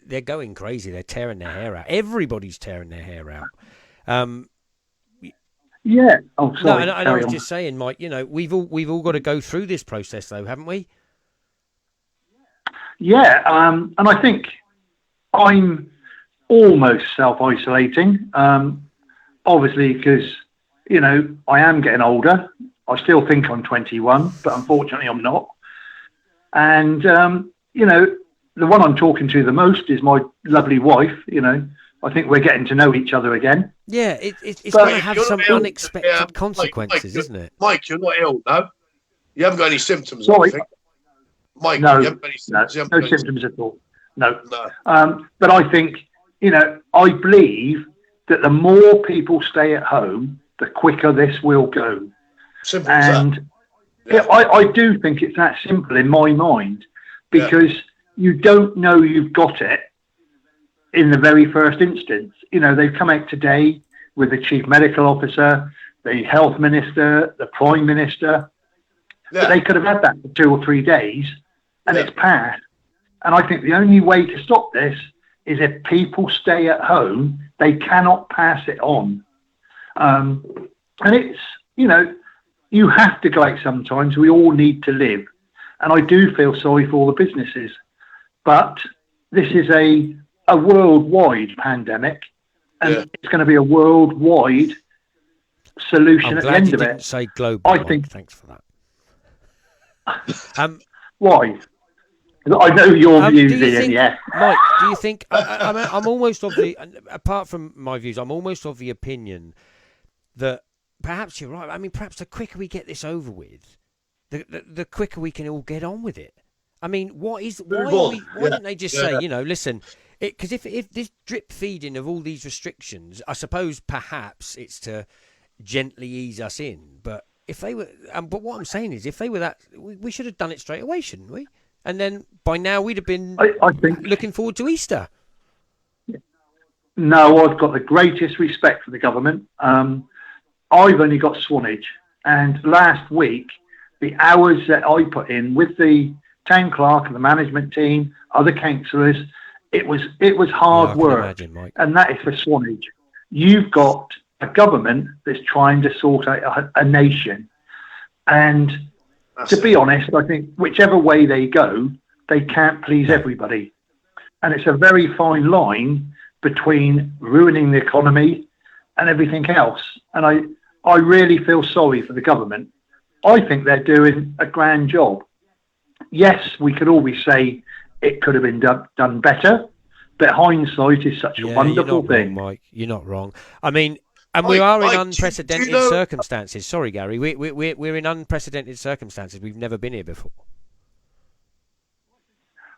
Speaker 2: they're going crazy. They're tearing their hair out. Everybody's tearing their hair out.
Speaker 5: Yeah. Oh, sorry.
Speaker 2: No, and I was just saying, Mike. We've all got to go through this process, though, haven't we? Yeah. And
Speaker 5: I think I'm almost self-isolating. Obviously, because I am getting older. I still think I'm 21, but unfortunately I'm not. And, the one I'm talking to the most is my lovely wife. I think we're getting to know each other again. Yeah, it's going to have some unexpected consequences, isn't it?
Speaker 3: Mike, you're not ill, no? You haven't got any symptoms,
Speaker 5: Sorry.
Speaker 3: I think. Mike,
Speaker 5: no,
Speaker 3: you haven't got any symptoms?
Speaker 5: No symptoms at all. No. But I think, I believe that the more people stay at home, the quicker this will go.
Speaker 3: Simple as that.
Speaker 5: Yeah. I do think it's that simple in my mind, because you don't know you've got it in the very first instance. They've come out today with the chief medical officer, the health minister, the prime minister, But they could have had that for 2 or 3 days, and it's passed. And I think the only way to stop this is if people stay at home, they cannot pass it on. And it's, you have to go out sometimes. We all need to live. And I do feel sorry for all the businesses. But this is a worldwide pandemic, and it's going to be a worldwide solution at the end of it.
Speaker 2: Didn't say global.
Speaker 5: I think.
Speaker 2: Thanks for that.
Speaker 5: Why? I know your views, Ian. Yeah,
Speaker 2: Mike. Do you think? I'm almost of the. Apart from my views, I'm almost of the opinion that perhaps you're right. I mean, perhaps the quicker we get this over with, the quicker we can all get on with it. I mean, why didn't they just say, listen, because if this drip feeding of all these restrictions, I suppose perhaps it's to gently ease us in. But if they were, but what I'm saying is, if they were that, we should have done it straight away, shouldn't we? And then by now we'd have been, I think, looking forward to Easter.
Speaker 5: No, I've got the greatest respect for the government. I've only got Swanage, and last week the hours that I put in with the town clerk and the management team, other councillors, it was hard work.
Speaker 2: Imagine, Mike.
Speaker 5: And that is for Swanage. You've got a government that's trying to sort out a nation, and to be honest, I think whichever way they go, they can't please everybody. And it's a very fine line between ruining the economy and everything else. And I really feel sorry for the government. I think they're doing a grand job. Yes, we could always say it could have been done better, but hindsight is such a wonderful thing.
Speaker 2: Wrong, Mike. You're not wrong. I mean, and we are in unprecedented circumstances. Sorry, Gary. We're in unprecedented circumstances. We've never been here before.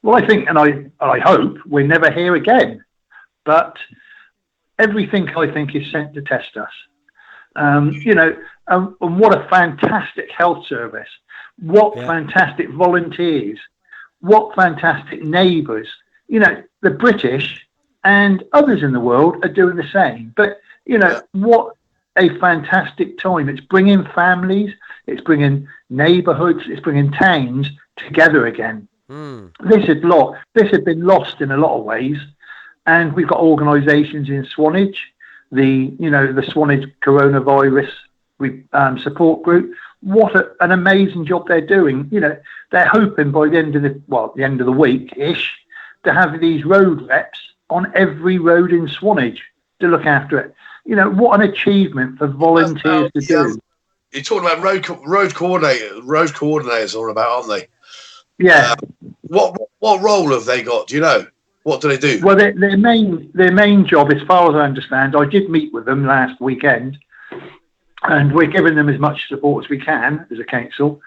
Speaker 5: Well, I think, and I hope we're never here again. But everything, I think, is sent to test us. And what a fantastic health service. What fantastic volunteers. What fantastic neighbours. The British and others in the world are doing the same. But, what a fantastic time. It's bringing families, it's bringing neighbourhoods, it's bringing towns together again. This had been lost in a lot of ways. And we've got organisations in Swanage, the Swanage Coronavirus Support Group. What an amazing job they're doing. They're hoping by the end of the week-ish to have these road reps on every road in Swanage to look after it. What an achievement for volunteers to do.
Speaker 3: You're talking about road coordinators all about, aren't they?
Speaker 5: Yeah.
Speaker 3: What role have they got? Do you know? What do they do?
Speaker 5: Well, their main job, as far as I understand, I did meet with them last weekend, and we're giving them as much support as we can as a council.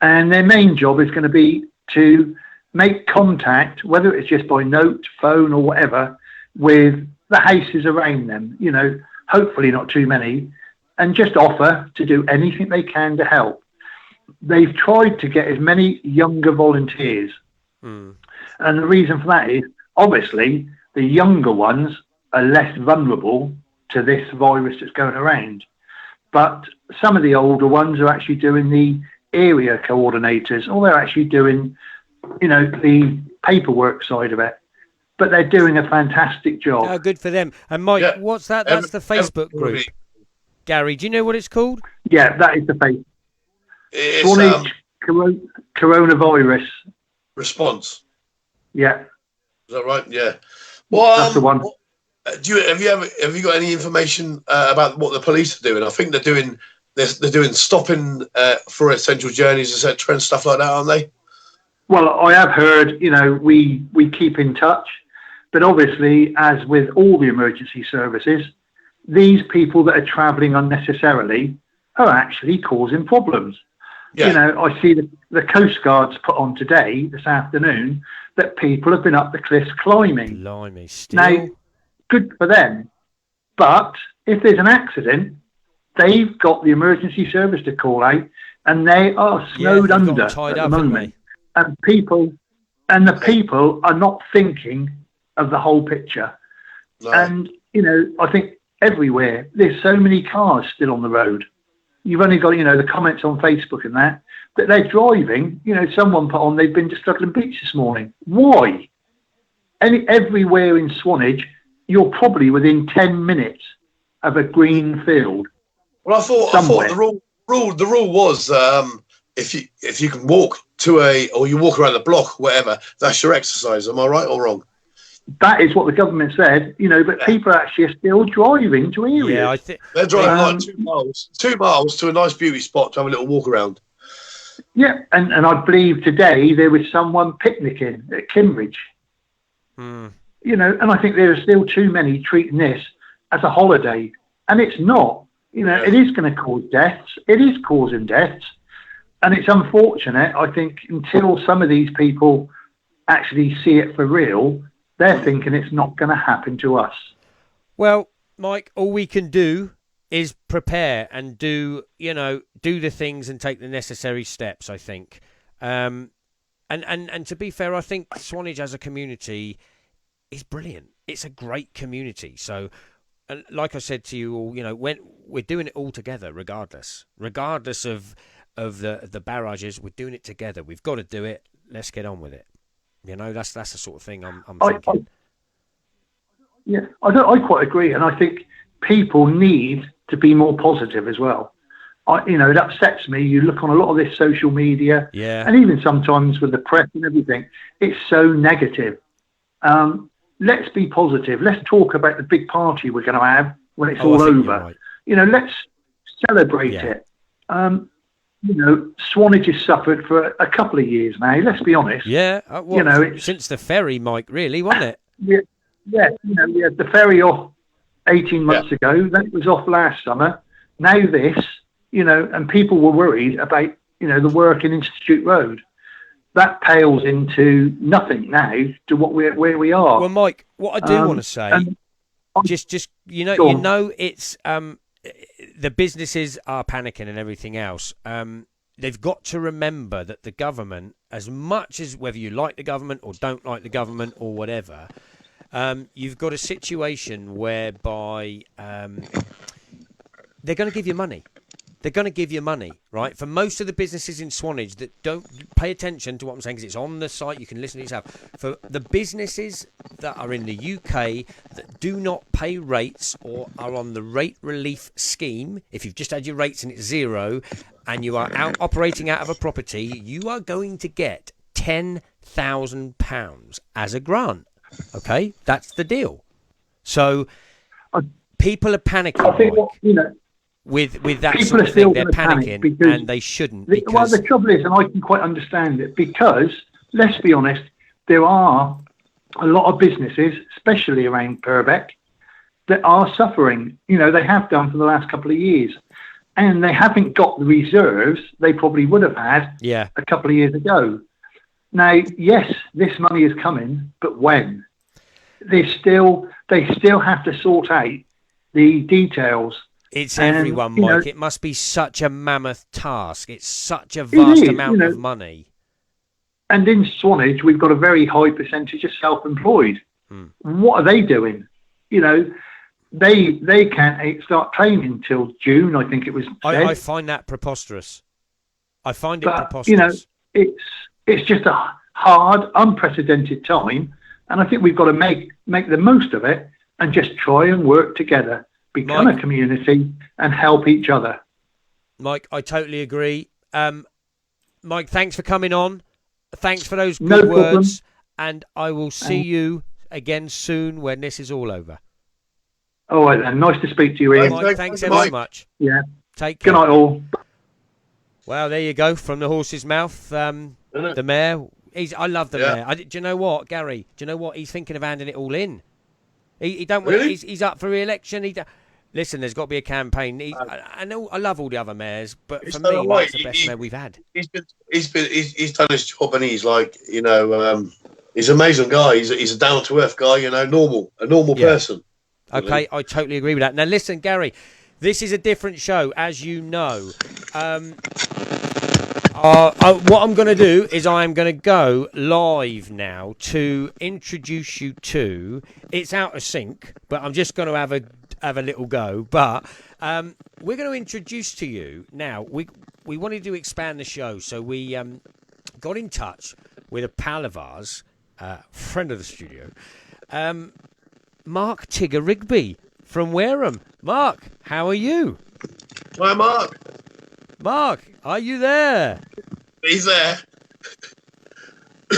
Speaker 5: And their main job is going to be to make contact, whether it's just by note, phone, or whatever, with the houses around them. Hopefully not too many, and just offer to do anything they can to help. They've tried to get as many younger volunteers, and the reason for that is, obviously, the younger ones are less vulnerable to this virus that's going around. But some of the older ones are actually doing the area coordinators, or they're actually doing, the paperwork side of it. But they're doing a fantastic job.
Speaker 2: Oh, good for them. And Mike, what's that? That's the Facebook group. Gary, do you know what it's called?
Speaker 5: Yeah, that is the Facebook. Swanage Coronavirus
Speaker 3: Response.
Speaker 5: Yeah.
Speaker 3: Is that right? Yeah. Well,
Speaker 5: that's the one.
Speaker 3: Have you got any information about what the police are doing? I think they're doing stopping for essential journeys, etc., and stuff like that, aren't they?
Speaker 5: Well, I have heard. We keep in touch, but obviously, as with all the emergency services, these people that are travelling unnecessarily are actually causing problems. Yeah. I see the Coast Guard's put on today, this afternoon, that people have been up the cliffs climbing.
Speaker 2: Blimey, still.
Speaker 5: Now, good for them. But if there's an accident, they've got the emergency service to call out, and they are snowed under at the moment. And the people are not thinking of the whole picture. No. And, I think everywhere, there's so many cars still on the road. you've only got, the comments on Facebook and that they're driving. Someone put on they've been to Struggling Beach this morning. Why? Everywhere in Swanage, you're probably within 10 minutes of a green field.
Speaker 3: Well, I thought the rule was if you can walk or you walk around the block, whatever, that's your exercise. Am I right or wrong?
Speaker 5: That is what the government said, but people actually are still driving to areas.
Speaker 2: Yeah, I think
Speaker 3: they're driving like 2 miles to a nice beauty spot to have a little walk around.
Speaker 5: Yeah, and I believe today there was someone picnicking at Kimbridge. And I think there are still too many treating this as a holiday, and it's not. It is going to cause deaths. It is causing deaths, and it's unfortunate. I think until some of these people actually see it for real, they're thinking it's not going to happen to us.
Speaker 2: Well, Mike, all we can do is prepare and do the things and take the necessary steps, I think. And to be fair, I think Swanage as a community is brilliant. It's a great community. So, and like I said to you all, when we're doing it all together, regardless of the barrages, we're doing it together. We've got to do it. Let's get on with it. That's the sort of thing I'm thinking.
Speaker 5: I quite agree, and I think people need to be more positive as well. It upsets me. You look on a lot of this social media, and even sometimes with the press and everything, it's so negative. Let's be positive. Let's talk about the big party we're going to have when it's all over. Right. Let's celebrate it. Swanage has suffered for a couple of years now. Let's be honest.
Speaker 2: Yeah, since the ferry, Mike, really, wasn't it?
Speaker 5: We had the ferry off 18 months ago. Then it was off last summer. Now this, and people were worried about, the work in Institute Road. That pales into nothing now to where we are.
Speaker 2: Well, Mike, what I do want to say, it's the businesses are panicking and everything else. They've got to remember that the government, as much as whether you like the government or don't like the government or whatever, you've got a situation whereby they're going to give you money. They're going to give you money, right? For most of the businesses in Swanage that don't pay attention to what I'm saying, because it's on the site, you can listen to it yourself. For the businesses that are in the UK that do not pay rates or are on the rate relief scheme, if you've just had your rates and it's zero and you are operating out of a property, you are going to get £10,000 as a grant. Okay? That's the deal. So people are panicking, with that sort of thing. They're panicking, and they shouldn't.
Speaker 5: The trouble is, and I can quite understand it, because, let's be honest, there are a lot of businesses, especially around Purbeck, that are suffering. They have done for the last couple of years. And they haven't got the reserves they probably would have had a couple of years ago. Now, yes, this money is coming, but when? They still have to sort out the details.
Speaker 2: It's everyone, Mike. It must be such a mammoth task. It's such a vast amount of money.
Speaker 5: And in Swanage, we've got a very high percentage of self-employed. What are they doing? They can't start paying until June, I think it was said.
Speaker 2: I find that preposterous. I find it preposterous.
Speaker 5: It's just a hard, unprecedented time, and I think we've got to make the most of it and just try and work together. Become a community and help each other.
Speaker 2: Mike, I totally agree. Mike, thanks for coming on. Thanks for those good words. And I will see you again soon when this is all over.
Speaker 5: All right, then. Nice to speak to you, Ian.
Speaker 2: Mike, thanks ever so much.
Speaker 5: Yeah.
Speaker 2: Take care.
Speaker 5: Good night, all.
Speaker 2: Well, there you go. From the horse's mouth. The mayor. I love the mayor. Do you know what, Gary? Do you know what? He's thinking of handing it all in. He don't. Really? He's up for re-election. Listen, there's got to be a campaign. I know. I love all the other mayors, but for me, Mike's the best mayor we've had.
Speaker 3: He's done his job, and he's like, he's an amazing guy. He's a down to earth guy. A normal person.
Speaker 2: Okay, I totally agree with that. Now, listen, Gary, this is a different show, as you know. What I'm going to do is I am going to go live now to introduce you to. It's out of sync, but I'm just going to have have a little go. But we're going to introduce to you now. We wanted to expand the show, so we got in touch with a pal of ours, friend of the studio, Mark Tigger Rigby from Wareham. Mark, how are you?
Speaker 3: Hi, Mark.
Speaker 2: Mark, are you there?
Speaker 3: He's there.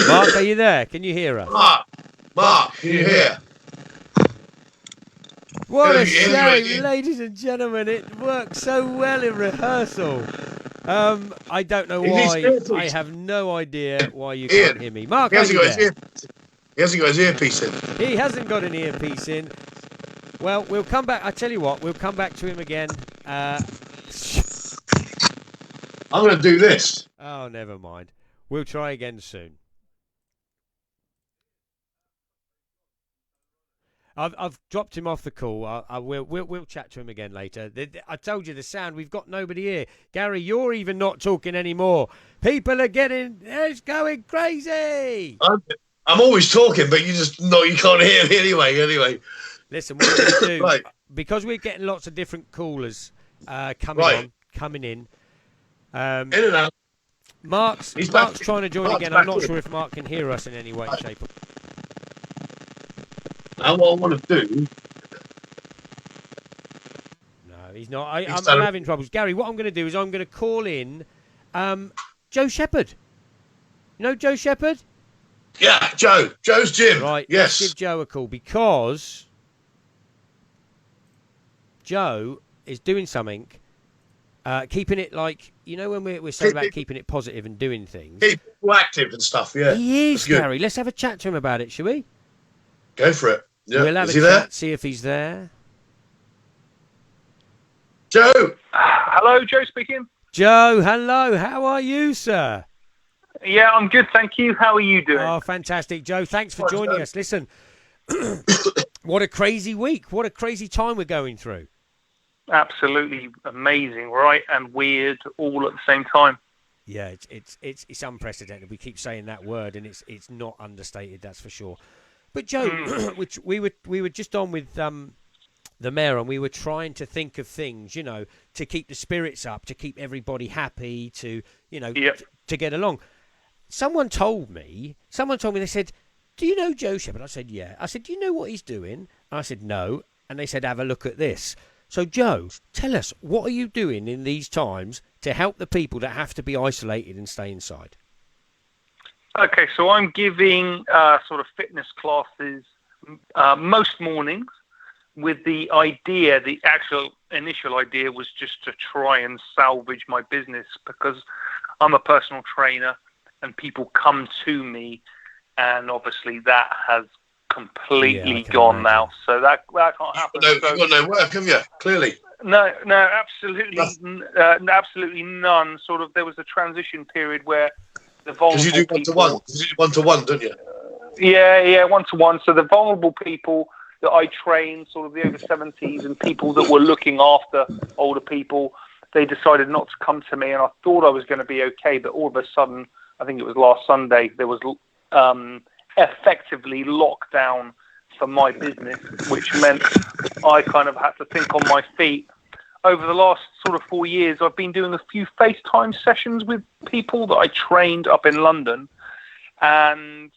Speaker 2: Mark, are you there? Can you hear us?
Speaker 3: Mark, can you hear?
Speaker 2: What a
Speaker 3: Here's
Speaker 2: shame,
Speaker 3: Reggie.
Speaker 2: ladies and gentlemen. It worked so well in rehearsal. I don't know
Speaker 3: Is he
Speaker 2: why.
Speaker 3: serious?
Speaker 2: I have no idea why you
Speaker 3: Ian,
Speaker 2: can't hear me. Mark,
Speaker 3: He
Speaker 2: are
Speaker 3: hasn't
Speaker 2: you
Speaker 3: got his
Speaker 2: there?
Speaker 3: he hasn't got his earpiece in.
Speaker 2: He hasn't got an earpiece in. Well, we'll come back. I tell you what, we'll come back to him again.
Speaker 3: I'm going to do this.
Speaker 2: Oh, never mind. We'll try again soon. I've dropped him off the call. We'll chat to him again later. I told you the sound. We've got nobody here. Gary, you're even not talking anymore. People are it's going crazy.
Speaker 3: I'm always talking, but you can't hear me anyway.
Speaker 2: Listen, what we're going to do,
Speaker 3: Right.
Speaker 2: because we're getting lots of different callers coming in.
Speaker 3: In and out.
Speaker 2: Mark's trying to join
Speaker 3: Mark's
Speaker 2: again. I'm
Speaker 3: back
Speaker 2: not
Speaker 3: in.
Speaker 2: sure if Mark can hear us in any way, shape, or
Speaker 3: And what I want to do.
Speaker 2: no, he's not. I'm having troubles. Gary, what I'm going to do is I'm going to call in Joe Shepherd. You know Joe Shepherd?
Speaker 3: Yeah, Joe's gym.
Speaker 2: Right.
Speaker 3: Yes.
Speaker 2: Let's give Joe a call because Joe is doing something, keeping it like, you know, when we're saying about keeping it positive and doing things.
Speaker 3: Keep people active and stuff. Yeah.
Speaker 2: He is,
Speaker 3: That's good.
Speaker 2: Gary. Let's have a chat to him about it, shall we?
Speaker 3: Go for it. Yeah.
Speaker 2: We'll have
Speaker 3: Is
Speaker 2: a
Speaker 3: he
Speaker 2: chat,
Speaker 3: there?
Speaker 2: see if he's there.
Speaker 3: Joe.
Speaker 6: Hello, Joe speaking.
Speaker 2: Joe, hello. How are you, sir?
Speaker 6: Yeah, I'm good, thank you. How are you doing?
Speaker 2: Oh, fantastic, Joe. Thanks for
Speaker 3: Well
Speaker 2: joining
Speaker 3: done.
Speaker 2: us. Listen, what a crazy week. What a crazy time we're going through.
Speaker 6: Absolutely amazing, right? And weird all at the same time.
Speaker 2: Yeah, it's unprecedented. We keep saying that word, and it's not understated. That's for sure. But Joe, which we were just on with the mayor, and we were trying to think of things, you know, to keep the spirits up, to keep everybody happy, to
Speaker 6: Yep.
Speaker 2: to get along. Someone told me. They said, "Do you know Joe Shepherd?" I said, "Yeah." I said, "Do you know what he's doing?" And I said, "No." And they said, "Have a look at this." So, Joe, tell us, what are you doing in these times to help the people that have to be isolated and stay inside?
Speaker 6: Okay, so I'm giving sort of fitness classes most mornings with the idea, the actual initial idea was just to try and salvage my business because I'm a personal trainer and people come to me, and obviously that has completely gone now. So that can't happen.
Speaker 3: You've got no work, have you? Clearly.
Speaker 6: No, absolutely, absolutely none. Sort of, there was a transition period where the vulnerable
Speaker 3: Because you do one-to-one. You do one-to-one, don't you?
Speaker 6: Yeah, one-to-one. So the vulnerable people that I train, sort of the over 70s and people that were looking after older people, they decided not to come to me, and I thought I was going to be okay, but all of a sudden, I think it was last Sunday, there was effectively lockdown for my business, which meant I kind of had to think on my feet. Over the last sort of 4 years, I've been doing a few FaceTime sessions with people that I trained up in London, and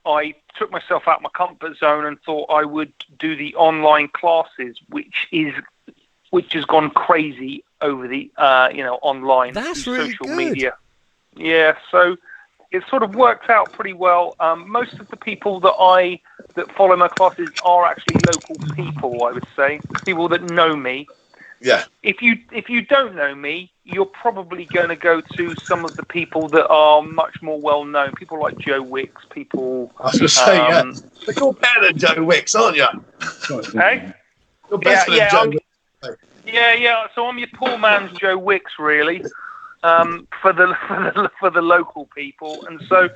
Speaker 6: I took myself out of my comfort zone and thought I would do the online classes, which has gone crazy over the online.
Speaker 2: That's
Speaker 6: through
Speaker 2: really
Speaker 6: social
Speaker 2: good.
Speaker 6: media. Yeah, so it sort of worked out pretty well. Most of the people that follow my classes are actually local people, I would say, people that know me.
Speaker 3: Yeah.
Speaker 6: If you don't know me, you're probably going to go to some of the people that are much more well known. People like Joe Wicks. People.
Speaker 3: I was going to say, yeah. But you're better than Joe Wicks, aren't you?
Speaker 6: Hey.
Speaker 3: You're better than Joe Wicks.
Speaker 6: Yeah. So I'm your poor man's Joe Wicks, really, for the local people, and so.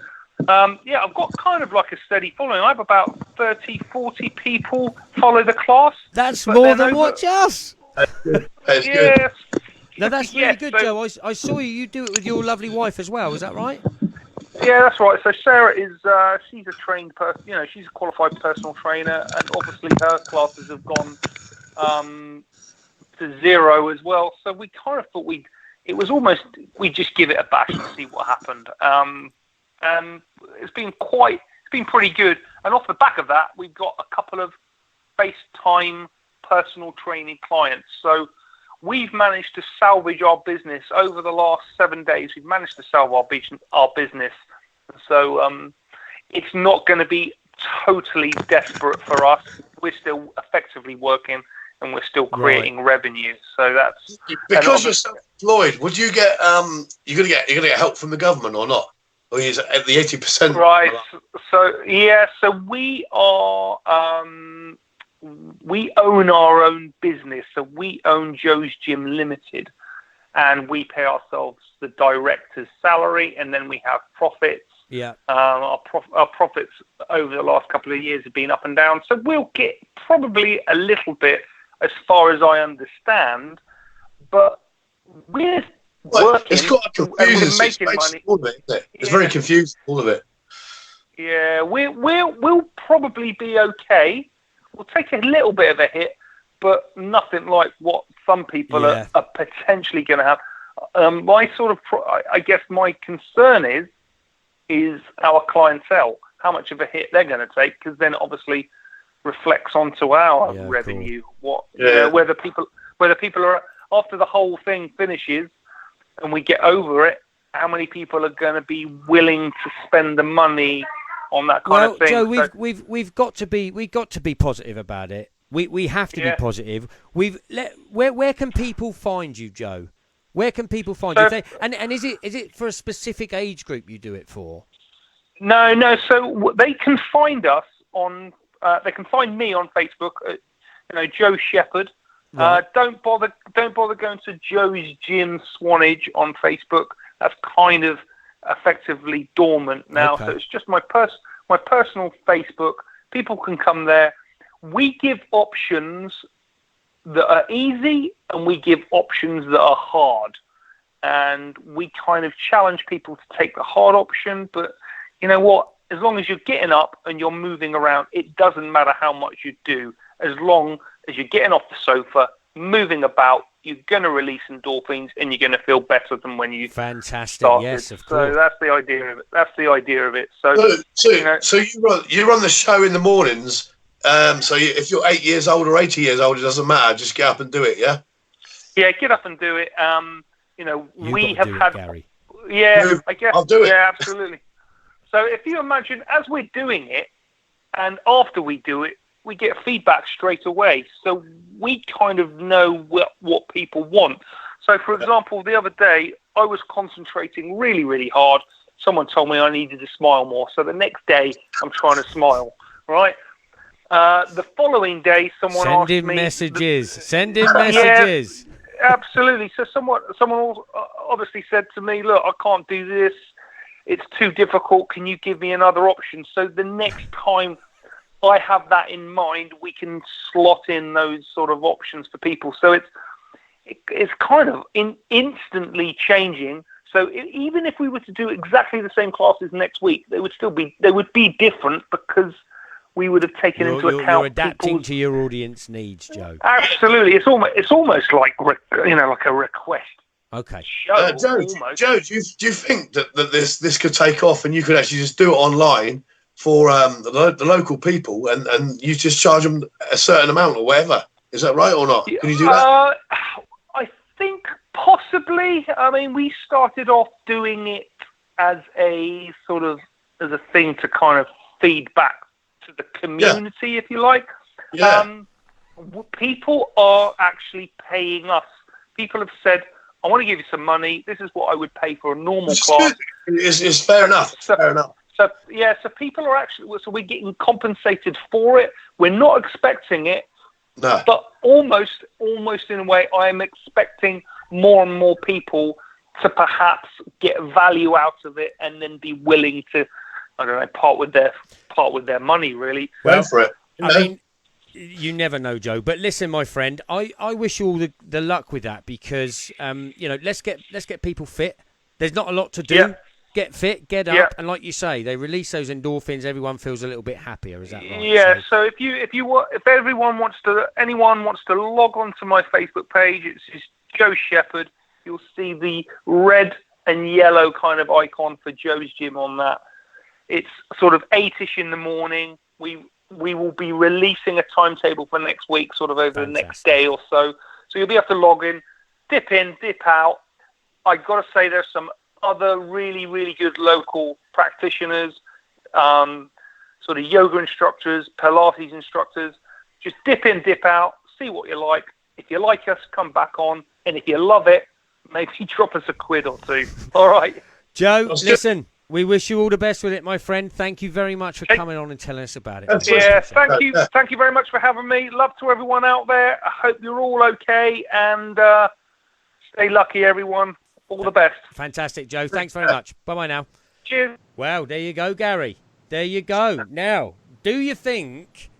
Speaker 6: I've got kind of like a steady following. I have about 30, 40 people follow the class.
Speaker 2: That's more than watch us.
Speaker 3: That's good.
Speaker 2: No, that's really good,
Speaker 6: so,
Speaker 2: Joe. I saw you do it with your lovely wife as well. Is that right?
Speaker 6: Yeah, that's right. So Sarah is she's a trained person. She's a qualified personal trainer, and obviously her classes have gone to zero as well. So we kind of thought we'd just give it a bash and see what happened. And it's been pretty good. And off the back of that, we've got a couple of FaceTime personal training clients. So we've managed to salvage our business over the last 7 days. We've managed to salve our business. So it's not going to be totally desperate for us. We're still effectively working and we're still creating revenue. So that's
Speaker 3: because you're self-employed. Would you get you're gonna get help from the government or not? Or is it at the 80%?
Speaker 6: Right. So we are we own our own business. So we own Joe's Gym Limited, and we pay ourselves the director's salary, and then we have profits.
Speaker 2: Yeah.
Speaker 6: Our profits over the last couple of years have been up and down. So we'll get probably a little bit, as far as I understand, but we're working.
Speaker 3: It's got a confusing
Speaker 6: making money.
Speaker 3: All of it, isn't it? It's very confusing, all of it.
Speaker 6: Yeah, we'll probably be okay. We'll take a little bit of a hit, but nothing like what some people are potentially going to have. I guess my concern is our clientele, how much of a hit they're going to take, because then obviously reflects onto our revenue. Cool. Whether people are, after the whole thing finishes and we get over it, how many people are going to be willing to spend the money on that kind of thing?
Speaker 2: Joe, we've got to be positive about it. We have to be positive. Where can people find you, Joe? Where can people find you? And is it for a specific age group you do it for?
Speaker 6: No. So they can find us on. They can find me on Facebook. Joe Shepherd. Right. Don't bother going to Joe's Gym Swanage on Facebook. That's kind of effectively dormant now. Okay. So it's just my personal Facebook. People can come there. We give options that are easy and we give options that are hard. And we kind of challenge people to take the hard option. But you know what? As long as you're getting up and you're moving around, it doesn't matter how much you do. As long as you're getting off the sofa, moving about, you're going to release endorphins and you're going to feel better than when you started.
Speaker 2: Yes, of course.
Speaker 6: So that's the idea of it.
Speaker 3: So you run the show in the mornings. If you're 8 years old or 80 years old, it doesn't matter. Just get up and do it. Yeah. Yeah,
Speaker 6: get up and do it. We have had.
Speaker 2: Gary.
Speaker 6: Yeah, I guess.
Speaker 3: I'll do it.
Speaker 6: Yeah, absolutely. So if you imagine, as we're doing it, and after we do it, we get feedback straight away. So we kind of know what people want. So, for example, the other day, I was concentrating really, really hard. Someone told me I needed to smile more. So the next day, I'm trying to smile, right? The following day, someone asked me...
Speaker 2: Send in messages.
Speaker 6: Yeah, absolutely. So someone obviously said to me, look, I can't do this. It's too difficult. Can you give me another option? So the next time I have that in mind, we can slot in those sort of options for people. So it's kind of instantly changing. So even if we were to do exactly the same classes next week, they would be different because we would have taken into account.
Speaker 2: You're adapting to your audience needs, Joe.
Speaker 6: Absolutely, it's almost like like a request.
Speaker 2: Okay.
Speaker 3: Joe, do you think that this could take off and you could actually just do it online for the local people and you just charge them a certain amount or whatever? Is that right or not? Can you do that?
Speaker 6: I think possibly. I mean, we started off doing it as a thing to kind of feed back to the community, if you like.
Speaker 3: Yeah.
Speaker 6: People are actually paying us. People have said, I want to give you some money. This is what I would pay for a normal class.
Speaker 3: It's fair enough. Fair enough.
Speaker 6: So people are actually, so we're getting compensated for it. We're not expecting it.
Speaker 3: No.
Speaker 6: But almost in a way, I am expecting more and more people to perhaps get value out of it and then be willing to, I don't know, part with their money, really.
Speaker 3: Go for it.
Speaker 2: I mean, you never know, Joe. But listen, my friend, I wish you all the luck with that because let's get people fit. There's not a lot to do.
Speaker 6: Yeah.
Speaker 2: get fit, get
Speaker 6: Yeah.
Speaker 2: up, and like you say, they release those endorphins. Everyone feels a little bit happier. Is that right?
Speaker 6: Yeah. So if anyone wants to log on to my Facebook page, it's Joe Shepherd. You'll see the red and yellow kind of icon for Joe's Gym on that. It's sort of 8ish in the morning. We will be releasing a timetable for next week, sort of over the next day or so. So you'll be able to log in, dip out. I've got to say there's some other really, really good local practitioners, sort of yoga instructors, Pilates instructors. Just dip in, dip out, see what you like. If you like us, come back on. And if you love it, maybe drop us a quid or two. All right.
Speaker 2: Joe, listen, we wish you all the best with it, my friend. Thank you very much for coming on and telling us about it.
Speaker 6: Yeah, thank you. Thank you very much for having me. Love to everyone out there. I hope you're all okay, and stay lucky, everyone. All the best.
Speaker 2: Fantastic, Joe. Thanks very much. Bye-bye now.
Speaker 6: Cheers.
Speaker 2: Well, there you go, Gary. There you go. Now, do you think...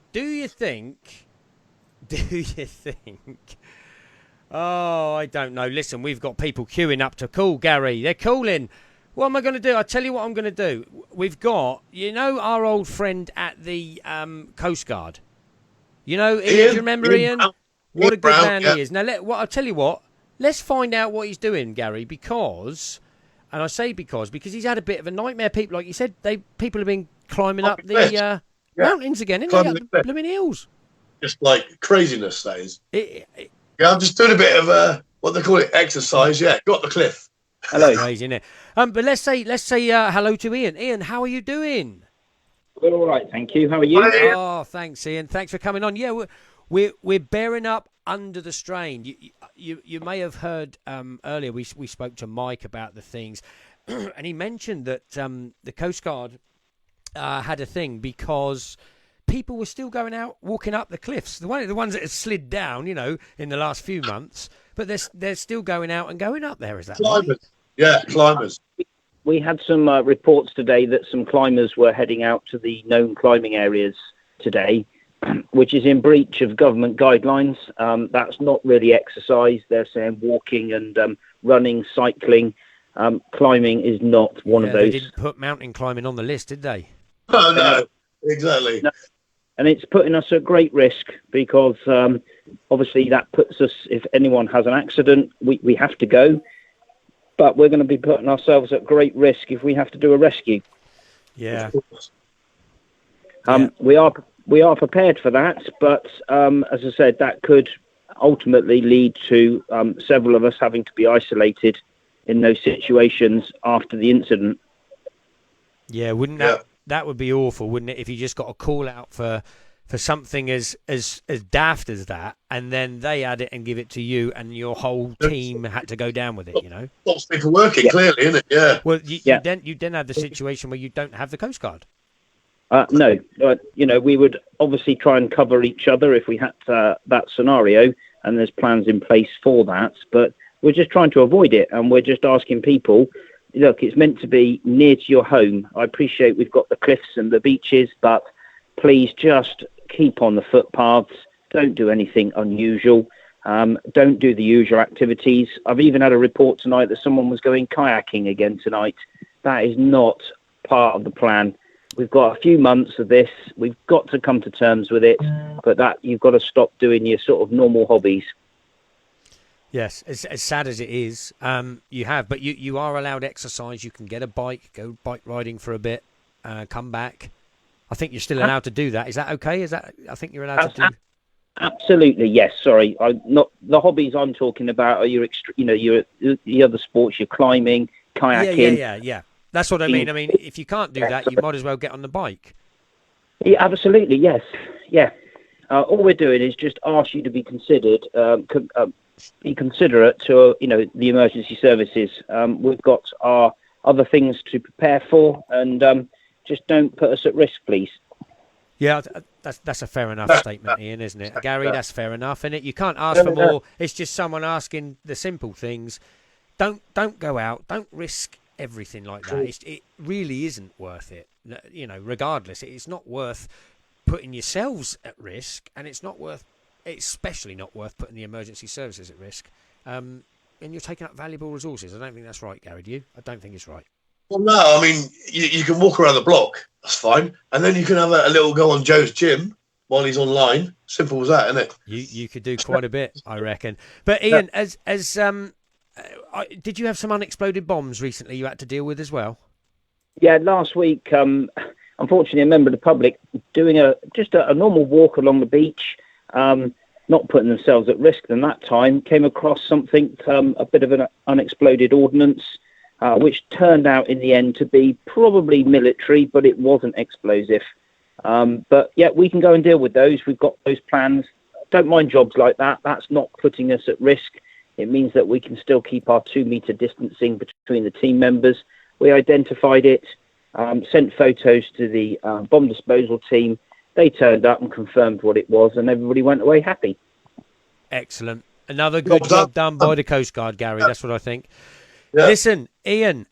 Speaker 2: Oh, I don't know. Listen, we've got people queuing up to call Gary. They're calling. What am I going to do? I'll tell you what I'm going to do. We've got, our old friend at the Coast Guard. Ian, do you remember Ian? What a good man he is. Now, I'll tell you what. Let's find out what he's doing, Gary, because he's had a bit of a nightmare. People, like you said, people have been climbing up the mountains again, isn't they? Up the blooming hills.
Speaker 3: Just like craziness, that is. I'm just doing a bit of what they call it, exercise. Yeah, got the cliff.
Speaker 2: Hello. Crazy, isn't it? But let's say hello to Ian. Ian, how are you doing?
Speaker 7: We're all right, thank you. How are you?
Speaker 2: Oh, thanks, Ian. Thanks for coming on. Yeah, we're bearing up under the strain. You may have heard earlier we spoke to Mike about the things, and he mentioned that the Coast Guard had a thing because people were still going out walking up the cliffs. The ones that have slid down, in the last few months, but they're still going out and going up there. Is that
Speaker 3: climbers?
Speaker 2: Right?
Speaker 3: Yeah, climbers.
Speaker 7: We had some reports today that some climbers were heading out to the known climbing areas today, which is in breach of government guidelines. That's not really exercise. They're saying walking and running, cycling. Climbing is not one of those.
Speaker 2: They didn't put mountain climbing on the list, did they?
Speaker 3: Oh, no, exactly.
Speaker 7: No. And it's putting us at great risk because obviously that puts us, if anyone has an accident, we have to go. But we're going to be putting ourselves at great risk if we have to do a rescue.
Speaker 2: Yeah.
Speaker 7: We are prepared for that, but as I said, that could ultimately lead to several of us having to be isolated in those situations after the incident.
Speaker 2: Yeah, that would be awful, wouldn't it? If you just got a call out for something as daft as that, and then they add it and give it to you, and your whole team had to go down with it.
Speaker 3: Stops people working, clearly, isn't it? Yeah.
Speaker 2: Well, you then have the situation where you don't have the Coast Guard.
Speaker 7: No, we would obviously try and cover each other if we had that scenario, and there's plans in place for that. But we're just trying to avoid it, and we're just asking people, look, it's meant to be near to your home. I appreciate we've got the cliffs and the beaches, but please just keep on the footpaths. Don't do anything unusual. Don't do the usual activities. I've even had a report tonight that someone was going kayaking again tonight. That is not part of the plan. We've got a few months of this. We've got to come to terms with it, but that you've got to stop doing your sort of normal hobbies.
Speaker 2: Yes, as sad as it is, you have, but you are allowed exercise. You can get a bike, go bike riding for a bit, come back. I think you're still allowed to do that. Is that okay? I think you're allowed to do.
Speaker 7: Absolutely, yes. Sorry, not the hobbies I'm talking about are your the other sports. You're climbing, kayaking.
Speaker 2: Yeah. That's what I mean. I mean, if you can't do that, you might as well get on the bike.
Speaker 7: Yeah, absolutely, yes. Yeah. All we're doing is just ask you to be considered, be considerate to, the emergency services. We've got our other things to prepare for, and just don't put us at risk, please.
Speaker 2: Yeah, that's a fair enough statement, Ian, isn't it? Gary, that's fair enough, isn't it? You can't ask for more. It's just someone asking the simple things. Don't go out. Don't risk everything like that. It really isn't worth it. Regardless, it's not worth putting yourselves at risk, and it's especially not worth putting the emergency services at risk. And you're taking up valuable resources. I don't think that's right, Gary. Do you? I don't think it's right.
Speaker 3: Well, no, I mean, you can walk around the block. That's fine. And then you can have a little go on Joe's gym while he's online. Simple as that, isn't it?
Speaker 2: You could do quite a bit, I reckon. But Ian, did you have some unexploded bombs recently you had to deal with as well?
Speaker 7: Yeah, last week, unfortunately, a member of the public doing just a normal walk along the beach, not putting themselves at risk than that time, came across something, a bit of an unexploded ordnance, which turned out in the end to be probably military, but it wasn't explosive. But yeah, we can go and deal with those. We've got those plans. Don't mind jobs like that. That's not putting us at risk. It means that we can still keep our 2 metre distancing between the team members. We identified it, sent photos to the bomb disposal team. They turned up and confirmed what it was, and everybody went away happy.
Speaker 2: Excellent. Another good job done by the Coast Guard, Gary. That's what I think.
Speaker 3: Yeah.
Speaker 2: Listen, Ian,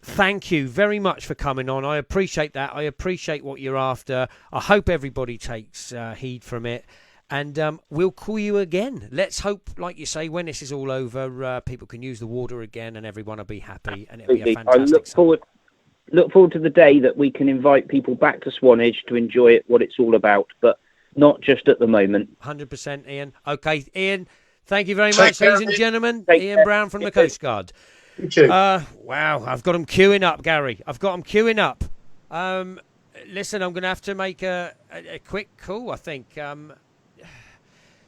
Speaker 2: thank you very much for coming on. I appreciate that. I appreciate what you're after. I hope everybody takes heed from it. And we'll call you again. Let's hope, like you say, when this is all over, people can use the water again and everyone will be happy. And it'll be a fantastic
Speaker 7: summer. Look forward to the day that we can invite people back to Swanage to enjoy it, what it's all about, but not just at the moment.
Speaker 2: 100%, Ian. Okay, Ian, thank you very much, ladies and gentlemen. Ian Brown from the Coast Guard.
Speaker 3: Thank you.
Speaker 2: Wow, I've got them queuing up, Gary. I've got them queuing up. Listen, I'm going to have to make a quick call, I think.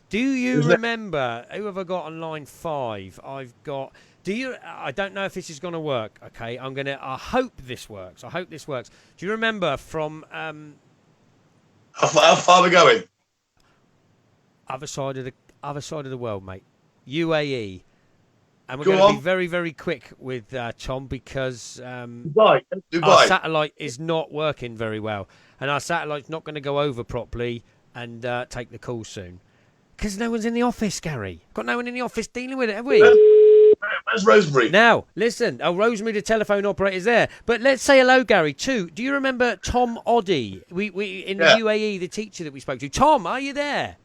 Speaker 2: Do you remember, who have I got on line 5? I don't know if this is going to work, okay? I hope this works. Do you remember from...
Speaker 3: How far are we going?
Speaker 2: Other side of the world, mate. UAE. And we're going to be very, very quick with Tom because
Speaker 3: Dubai.
Speaker 2: Our satellite is not working very well. And our satellite's not going to go over properly and take the call soon. Because no one's in the office, Gary. Got no one in the office dealing with it, have we?
Speaker 3: Where's Rosemary?
Speaker 2: Now, listen. Oh, Rosemary, the telephone operator's there. But let's say hello, Gary, too. Do you remember Tom Oddie? We in the UAE, the teacher that we spoke to. Tom, are you there?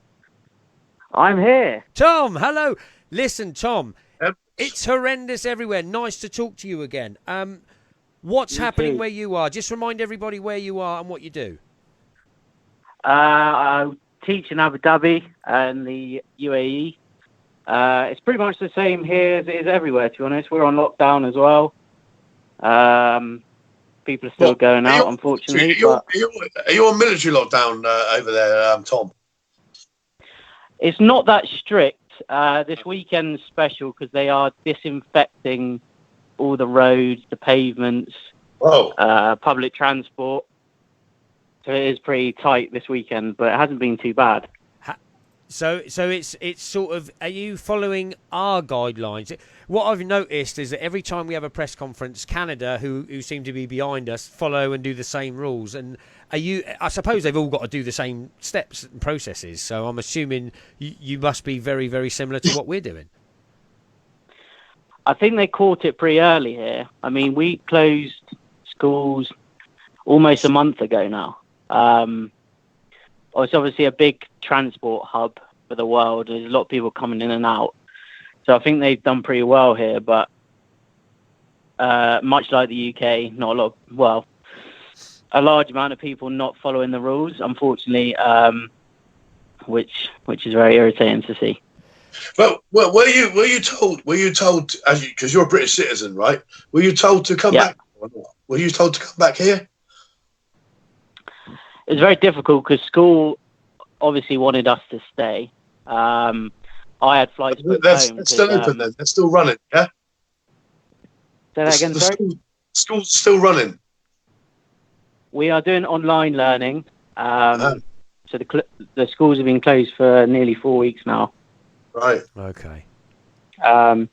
Speaker 8: I'm here.
Speaker 2: Tom, hello. Listen, Tom, it's horrendous everywhere. Nice to talk to you again. What's happening where you are? Just remind everybody where you are and what you do.
Speaker 8: I teach in Abu Dhabi and the UAE. It's pretty much the same here as it is everywhere, to be honest. We're on lockdown as well. People are still going out, unfortunately.
Speaker 3: Are you on military lockdown over there, Tom?
Speaker 8: It's not that strict. This weekend's special because they are disinfecting all the roads, the pavements, public transport. So it is pretty tight this weekend, but it hasn't been too bad.
Speaker 2: So it's sort of, are you following our guidelines? What I've noticed is that every time we have a press conference, Canada, who seem to be behind us, follow and do the same rules. And I suppose they've all got to do the same steps and processes. So I'm assuming you must be very, very similar to what we're doing.
Speaker 8: I think they caught it pretty early here. I mean, we closed schools almost a month ago now. It's obviously a big transport hub for the world. There's a lot of people coming in and out. So I think they've done pretty well here, but much like the UK, a large amount of people not following the rules, unfortunately, which is very irritating to see.
Speaker 3: Well, were you told, because you're a British citizen, right? Were you told to come back? Were you told to come back here?
Speaker 8: It's very difficult because school obviously wanted us to stay. I had flights booked home.
Speaker 3: They're still open then? They're still running, yeah?
Speaker 8: Say that again, sorry?
Speaker 3: School's still running.
Speaker 8: We are doing online learning. So the schools have been closed for nearly 4 weeks now.
Speaker 3: Right.
Speaker 2: Okay.
Speaker 8: But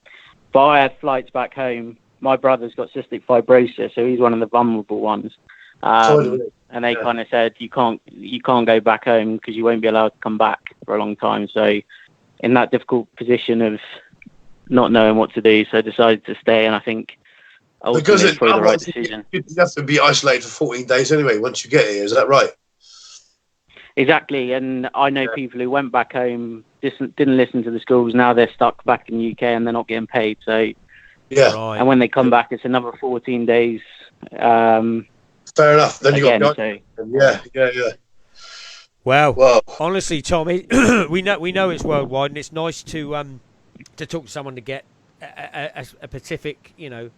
Speaker 8: I had flights back home. My brother's got cystic fibrosis, so he's one of the vulnerable ones. And they kind of said you can't go back home because you won't be allowed to come back for a long time. So in that difficult position of not knowing what to do, so I decided to stay. And I think ultimately it's probably the right decision.
Speaker 3: You have to be isolated for 14 days anyway once you get here. Is that right?
Speaker 8: Exactly. And I know people who went back home, didn't listen to the schools. Now they're stuck back in the UK and they're not getting paid. So
Speaker 3: yeah.
Speaker 2: Right.
Speaker 8: And when they come back, it's another 14 days
Speaker 3: Fair enough. Then you
Speaker 8: again,
Speaker 3: got
Speaker 8: so,
Speaker 3: yeah.
Speaker 2: Well, honestly, Tommy, we know it's worldwide, and it's nice to talk to someone to get a specific,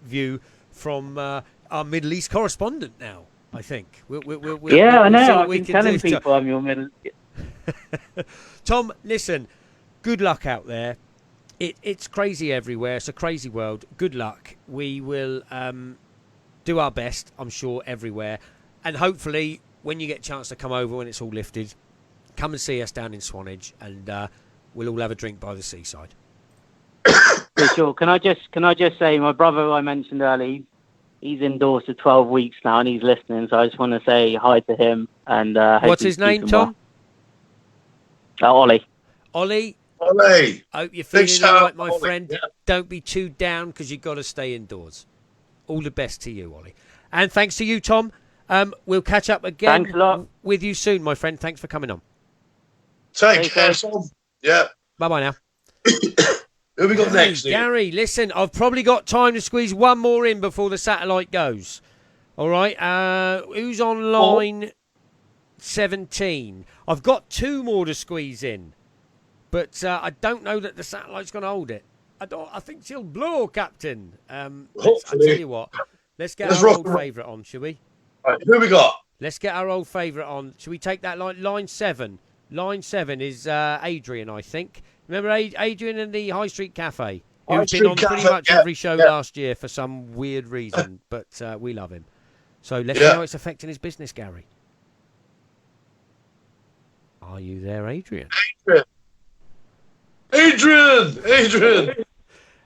Speaker 2: view from our Middle East correspondent. Now, I think
Speaker 8: I know. I've been telling people I'm your Middle.
Speaker 2: Tom, listen. Good luck out there. It's crazy everywhere. It's a crazy world. Good luck. We will do our best, I'm sure, everywhere, and hopefully, when you get a chance to come over when it's all lifted, come and see us down in Swanage, and we'll all have a drink by the seaside.
Speaker 8: For sure. Can I just say, my brother who I mentioned earlier, he's indoors for 12 weeks now, and he's listening. So I just want to say hi to him. And
Speaker 2: what's his name, Tom?
Speaker 8: Ollie.
Speaker 2: Ollie.
Speaker 3: Ollie.
Speaker 2: Hope you're feeling all right, my friend. Yeah. Don't be too down because you've got to stay indoors. All the best to you, Ollie. And thanks to you, Tom. We'll catch up again
Speaker 8: Thanks a lot.
Speaker 2: with you soon, my friend. Thanks for coming on.
Speaker 3: Take care, Tom. Yeah.
Speaker 2: Bye-bye now.
Speaker 3: Who we got next?
Speaker 2: Gary, listen, I've probably got time to squeeze one more in before the satellite goes. All right. Who's on line 17? I've got two more to squeeze in, but I don't know that the satellite's going to hold it. I think she'll blow, Captain. I tell you what. Let's get our old favourite on, shall we?
Speaker 3: Right, who we got?
Speaker 2: Let's get our old favourite on. Shall we take that line? Line 7. Line 7 is Adrian, I think. Remember Adrian in the High Street Cafe? Who's been on pretty much every show last year for some weird reason, but we love him. So let's see how it's affecting his business, Gary. Are you there, Adrian?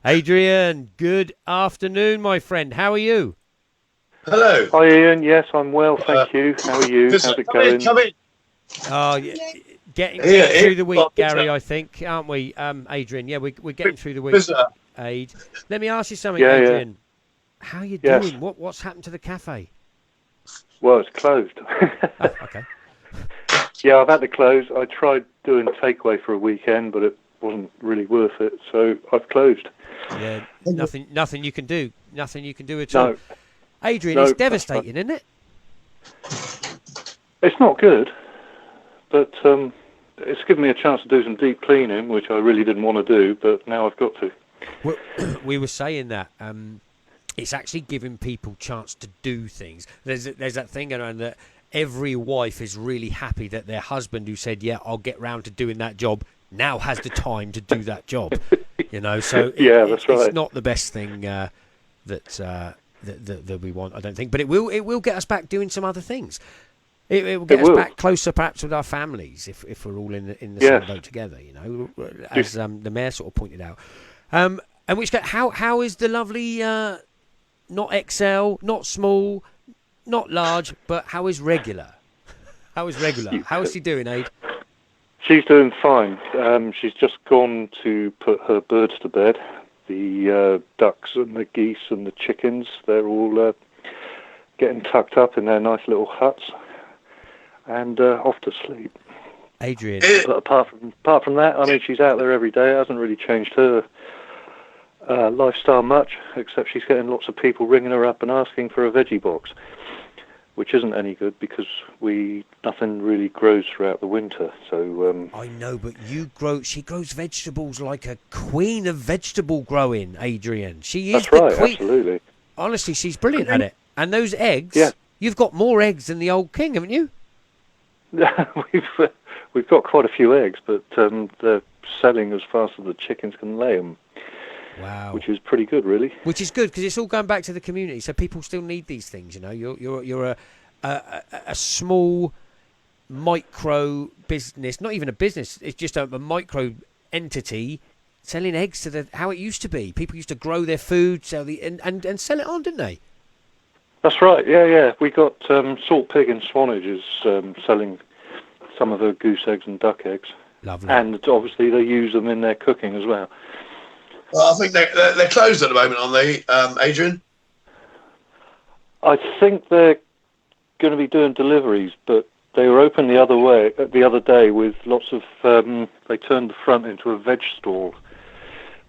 Speaker 2: Adrian, good afternoon, my friend. How are you?
Speaker 6: Hello. Hi, Ian. Yes, I'm well, thank you. How are you? How's it going?
Speaker 3: Come in.
Speaker 2: Oh, yeah. Getting through the week, Gary, I think, aren't we, Adrian? Yeah, we're getting through the week, Aid. Let me ask you something, Adrian. Yeah. How are you doing? What's happened to the cafe?
Speaker 6: Well, it's closed.
Speaker 2: Oh, okay.
Speaker 6: Yeah, I've had to close. I tried doing takeaway for a weekend, but it wasn't really worth it, so I've closed.
Speaker 2: Yeah, nothing you can do. Nothing you can do at all. Adrian, it's devastating, isn't it?
Speaker 6: It's not good, but it's given me a chance to do some deep cleaning, which I really didn't want to do, but now I've got to.
Speaker 2: Well, we were saying that it's actually giving people chance to do things. There's that thing around that every wife is really happy that their husband, who said, "Yeah, I'll get round to doing that job," now has the time to do that job. So
Speaker 6: that's right.
Speaker 2: It's not the best thing that we want, I don't think, but it will get us back doing some other things. It will get us back closer, perhaps, with our families if we're all in the same boat together. As the mayor sort of pointed out. And which how is the lovely not XL, not small, not large, but how is regular? How is regular? How is she doing, Aid?
Speaker 6: She's doing fine. She's just gone to put her birds to bed. The ducks and the geese and the chickens, they're all getting tucked up in their nice little huts and off to sleep.
Speaker 2: Adrian.
Speaker 6: But apart from that, I mean, she's out there every day. It hasn't really changed her lifestyle much, except she's getting lots of people ringing her up and asking for a veggie box, which isn't any good because nothing really grows throughout the winter. So
Speaker 2: I know, but she grows vegetables like a queen of vegetable growing, Adrian. She is the queen.
Speaker 6: Absolutely.
Speaker 2: Honestly, she's brilliant at it. And those eggs, you've got more eggs than the old king, haven't you?
Speaker 6: We've got quite a few eggs, but they're selling as fast as the chickens can lay them.
Speaker 2: Wow,
Speaker 6: which is pretty good, really.
Speaker 2: Which is good because it's all going back to the community, so people still need these things. You're a small micro business, not even a business. It's just a micro entity selling eggs to how it used to be. People used to grow their food, and sell it on, didn't they?
Speaker 6: That's right. Yeah. We got Salt Pig in Swanage is selling some of her goose eggs and duck eggs.
Speaker 2: Lovely.
Speaker 6: And obviously they use them in their cooking as well.
Speaker 3: Well, I think they're closed at the moment, aren't they, Adrian?
Speaker 6: I think they're going to be doing deliveries, but they were open the other day with lots of. They turned the front into a veg stall,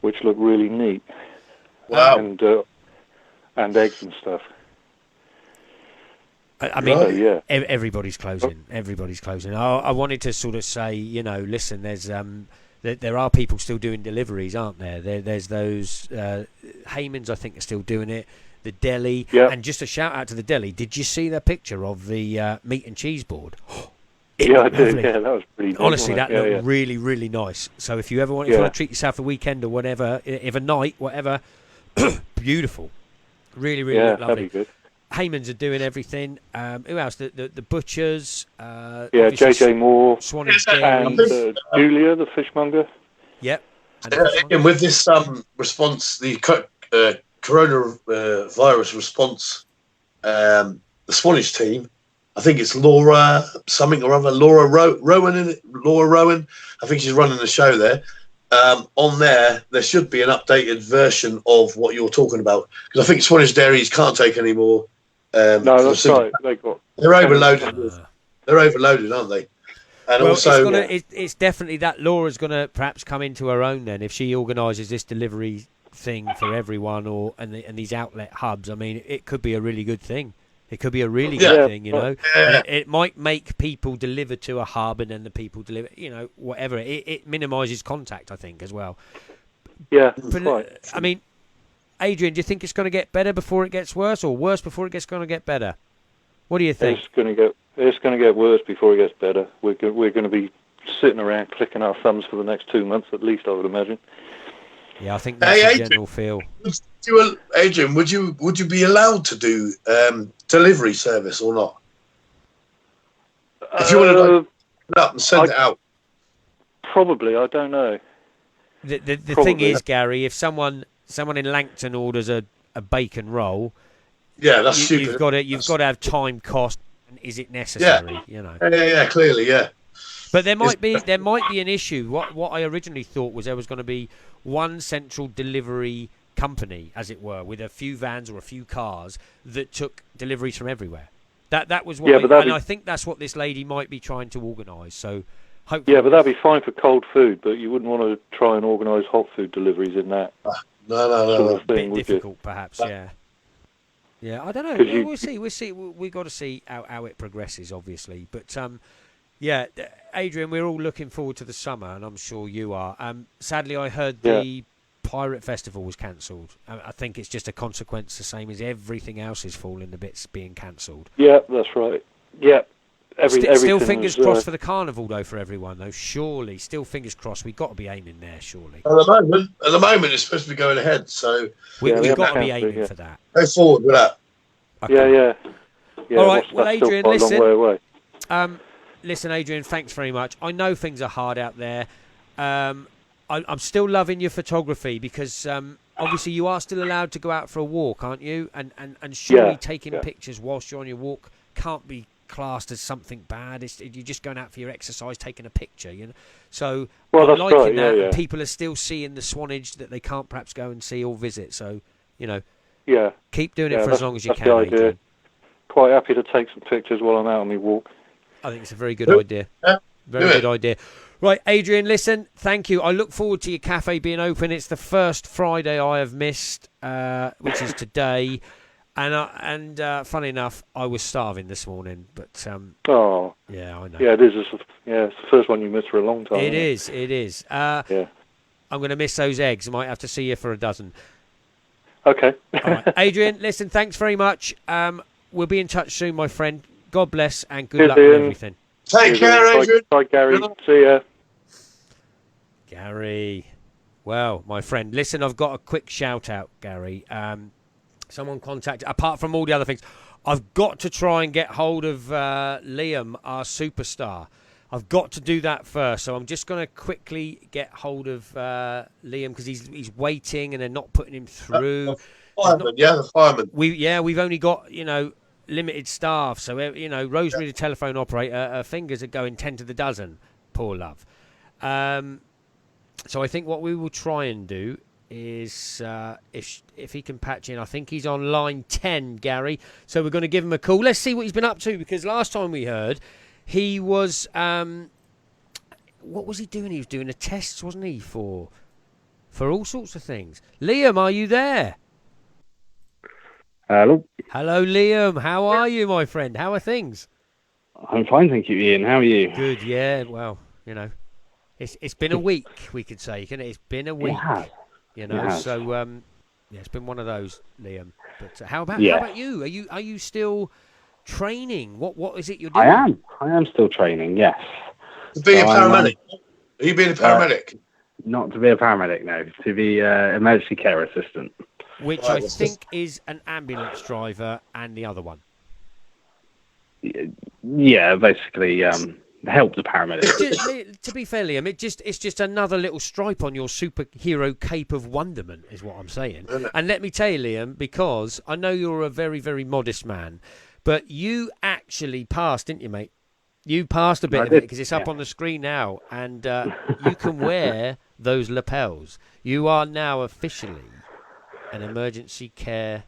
Speaker 6: which looked really neat.
Speaker 3: Wow!
Speaker 6: And eggs and stuff.
Speaker 2: I mean,
Speaker 9: yeah.
Speaker 2: everybody's closing. Everybody's closing. I wanted to sort of say, listen, there's there are people still doing deliveries, aren't there? There's those Heyman's, I think, are still doing it. The deli, and just a shout out to the deli. Did you see the picture of the meat and cheese board?
Speaker 9: Yeah, I did. Yeah, that was pretty nice.
Speaker 2: Honestly, that looked really, really nice. So if you ever want to treat yourself a weekend or whatever, if a night, whatever, beautiful. Really, really lovely.
Speaker 9: That'd be good.
Speaker 2: Heyman's are doing everything. Who else? The butchers.
Speaker 9: JJ Moore,
Speaker 2: Swanage
Speaker 9: and Julia, the fishmonger.
Speaker 2: Yep.
Speaker 3: And with this response, the coronavirus response, the Swanage team, I think it's Laura something or other, Laura Rowan in it. Laura Rowan, I think she's running the show there. On there should be an updated version of what you're talking about, because I think Swanage Dairies can't take any more.
Speaker 9: No, that's right.
Speaker 3: They're overloaded. They're overloaded, aren't they? And also,
Speaker 2: it's definitely that Laura's going to perhaps come into her own then if she organises this delivery thing for everyone, and these outlet hubs. I mean, it could be a really good thing. It could be a really good thing, And it might make people deliver to a hub, and then the people deliver, whatever. It minimises contact, I think, as well.
Speaker 9: Yeah,
Speaker 2: but,
Speaker 9: right.
Speaker 2: I mean, Adrian, do you think it's going to get better before it gets worse, or worse before it gets going to get better? What do you think?
Speaker 9: It's going to get worse before it gets better. We're going to be sitting around clicking our thumbs for the next 2 months at least, I would imagine.
Speaker 2: Yeah, I think that's the general feel.
Speaker 3: Adrian, would you be allowed to do delivery service or not? If you want to put it up and send it out.
Speaker 9: Probably, I don't know.
Speaker 2: The thing is, Gary, if someone in Langton orders a bacon roll,
Speaker 3: that's stupid.
Speaker 2: You've got to have time, cost, and is it necessary?
Speaker 3: Yeah, clearly, yeah.
Speaker 2: But there might be an issue. What I originally thought was there was going to be one central delivery company, as it were, with a few vans or a few cars that took deliveries from everywhere. That was what I think that's what this lady might be trying to organise. So hopefully,
Speaker 9: but that'd be fine for cold food, but you wouldn't want to try and organise hot food deliveries in that.
Speaker 3: No.
Speaker 9: Sort of thing,
Speaker 2: a bit difficult, perhaps. Yeah. I don't know. We'll see. We've got to see how it progresses, obviously. But Adrian, we're all looking forward to the summer, and I'm sure you are. Sadly, I heard the Pirate Festival was cancelled. I think it's just a consequence, the same as everything else is falling to bits being cancelled.
Speaker 9: Yeah, that's right. Yeah.
Speaker 2: Still fingers crossed for the carnival, though, for everyone, though. Surely, still fingers crossed. We've got to be aiming there, surely.
Speaker 3: At the moment, it's supposed to be going ahead, so
Speaker 2: we've got to be aiming for that.
Speaker 3: Go forward with that.
Speaker 2: Okay.
Speaker 9: Yeah.
Speaker 2: All right. Well, Adrian, listen.
Speaker 9: A long way away.
Speaker 2: Listen, Adrian, thanks very much. I know things are hard out there. I'm still loving your photography because obviously you are still allowed to go out for a walk, aren't you? And surely taking pictures whilst you're on your walk can't be classed as something bad. You're just going out for your exercise, taking a picture, So I'm liking that. And people are still seeing the Swanage that they can't perhaps go and see or visit. So, keep doing it for as long as you can.
Speaker 9: That's the idea. Quite happy to take some pictures while I'm out on my walk.
Speaker 2: I think it's a very good idea. Very good idea. Right, Adrian, listen, thank you. I look forward to your cafe being open. It's the first Friday I have missed, which is today. And funny enough, I was starving this morning. But yeah, I know.
Speaker 9: Yeah, it is. It's the first one you missed for a long time.
Speaker 2: It is. I'm going to miss those eggs. I might have to see you for a dozen.
Speaker 9: Okay.
Speaker 2: All right. Adrian, listen, thanks very much. We'll be in touch soon, my friend. God bless and good luck with everything.
Speaker 3: Take care, Adrian.
Speaker 9: Bye, Gary. See ya.
Speaker 2: Gary. Well, my friend, listen, I've got a quick shout out, Gary. Someone contacted, apart from all the other things, I've got to try and get hold of Liam, our superstar. I've got to do that first. So I'm just going to quickly get hold of Liam because he's waiting and they're not putting him through.
Speaker 3: The fireman.
Speaker 2: We've only got, limited staff. So, Rosemary, the telephone operator, her fingers are going 10 to the dozen. Poor love. So I think what we will try and do is if he can patch in. I think he's on line 10, Gary. So we're going to give him a call. Let's see what he's been up to because last time we heard he was... what was he doing? He was doing a test, wasn't he, for all sorts of things. Liam, are you there?
Speaker 10: Hello.
Speaker 2: Hello, Liam. How are you, my friend? How are things?
Speaker 10: I'm fine, thank you, Ian. How are you?
Speaker 2: Good, yeah. Well, you know, it's been a week, we could say, can it? It's been a week. You know, so yeah, it's been one of those, Liam. But how about you? Are you still training? What is it you're doing?
Speaker 10: I am still training. Yes.
Speaker 3: To be a paramedic. Are you being a paramedic?
Speaker 10: Not to be a paramedic, no. To be emergency care assistant.
Speaker 2: Which I think is an ambulance driver and the other one.
Speaker 10: Yeah, basically help the paramedic.
Speaker 2: To be fair, Liam, it's just another little stripe on your superhero cape of wonderment, is what I'm saying. And let me tell you, Liam, because I know you're a very, very modest man, but you actually passed, didn't you, mate? You passed a bit of it because it's up on the screen now, and you can wear those lapels. You are now officially an emergency care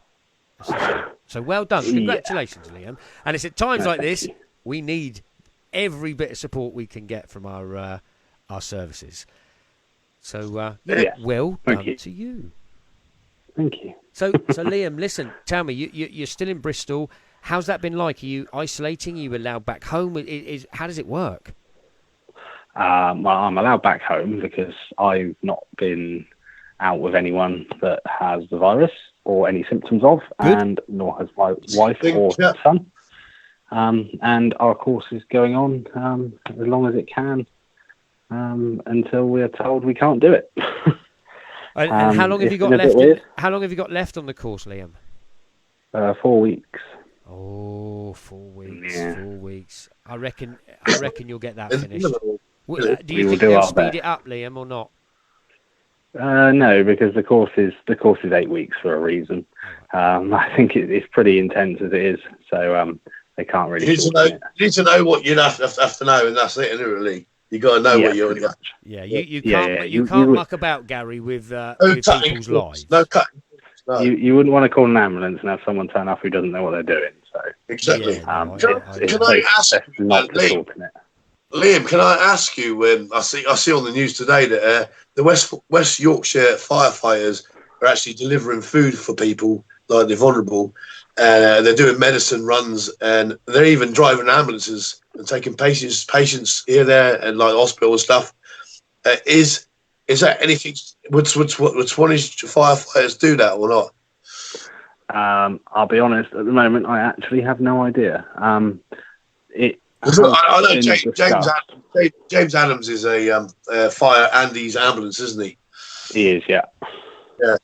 Speaker 2: assistant. So well done. Congratulations, Liam. And it's at times like this we need every bit of support we can get from our services. So well done to you.
Speaker 10: Thank you.
Speaker 2: So Liam, listen, tell me, you're still in Bristol. How's that been like? Are you isolating? Are you allowed back home? How does it work?
Speaker 10: Well, I'm allowed back home because I've not been out with anyone that has the virus or any symptoms of, and nor has my wife or son. And our course is going on as long as it can until we are told we can't do it.
Speaker 2: And how long have you got left? How long have you got left on the course, Liam?
Speaker 10: 4 weeks.
Speaker 2: Oh, 4 weeks.
Speaker 10: Yeah.
Speaker 2: 4 weeks. I reckon you'll get that finished. Do you
Speaker 10: will
Speaker 2: think
Speaker 10: do
Speaker 2: they'll
Speaker 10: our
Speaker 2: speed
Speaker 10: best.
Speaker 2: it up, Liam, or not?
Speaker 10: No, because the course is 8 weeks for a reason. I think it's pretty intense as it is, so they can't really.
Speaker 3: You need to know what you have to know, and that's it. Isn't it, really, you got to know what you're.
Speaker 2: Yeah, you can't muck about, Gary, with people's lives.
Speaker 3: No cutting. No.
Speaker 10: You wouldn't want to call an ambulance and have someone turn up who doesn't know what they're doing. So
Speaker 3: exactly.
Speaker 10: Can
Speaker 3: I ask Liam? Can I ask you? I see on the news today that the West Yorkshire firefighters are actually delivering food for people like the vulnerable, and they're doing medicine runs, and they're even driving ambulances and taking patients here, there, and like hospital and stuff. Is that anything? Would Swanage firefighters do that or not?
Speaker 10: I'll be honest. At the moment, I actually have no idea.
Speaker 3: I know James Adams is a fire and he's ambulance, isn't he?
Speaker 10: He is, yeah.
Speaker 3: Yeah.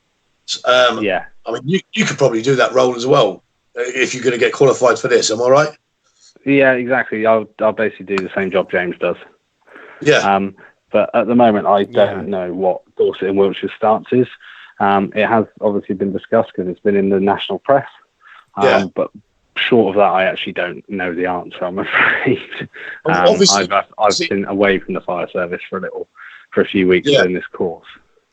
Speaker 10: Yeah.
Speaker 3: I mean, you could probably do that role as well if you're going to get qualified for this. Am I right?
Speaker 10: Yeah, exactly. I'll basically do the same job James does.
Speaker 3: Yeah.
Speaker 10: But at the moment, I don't know what Dorset and Wiltshire stance is. It has obviously been discussed because it's been in the national press. But short of that, I actually don't know the answer, I'm afraid. I've been away from the fire service for a few weeks doing this course.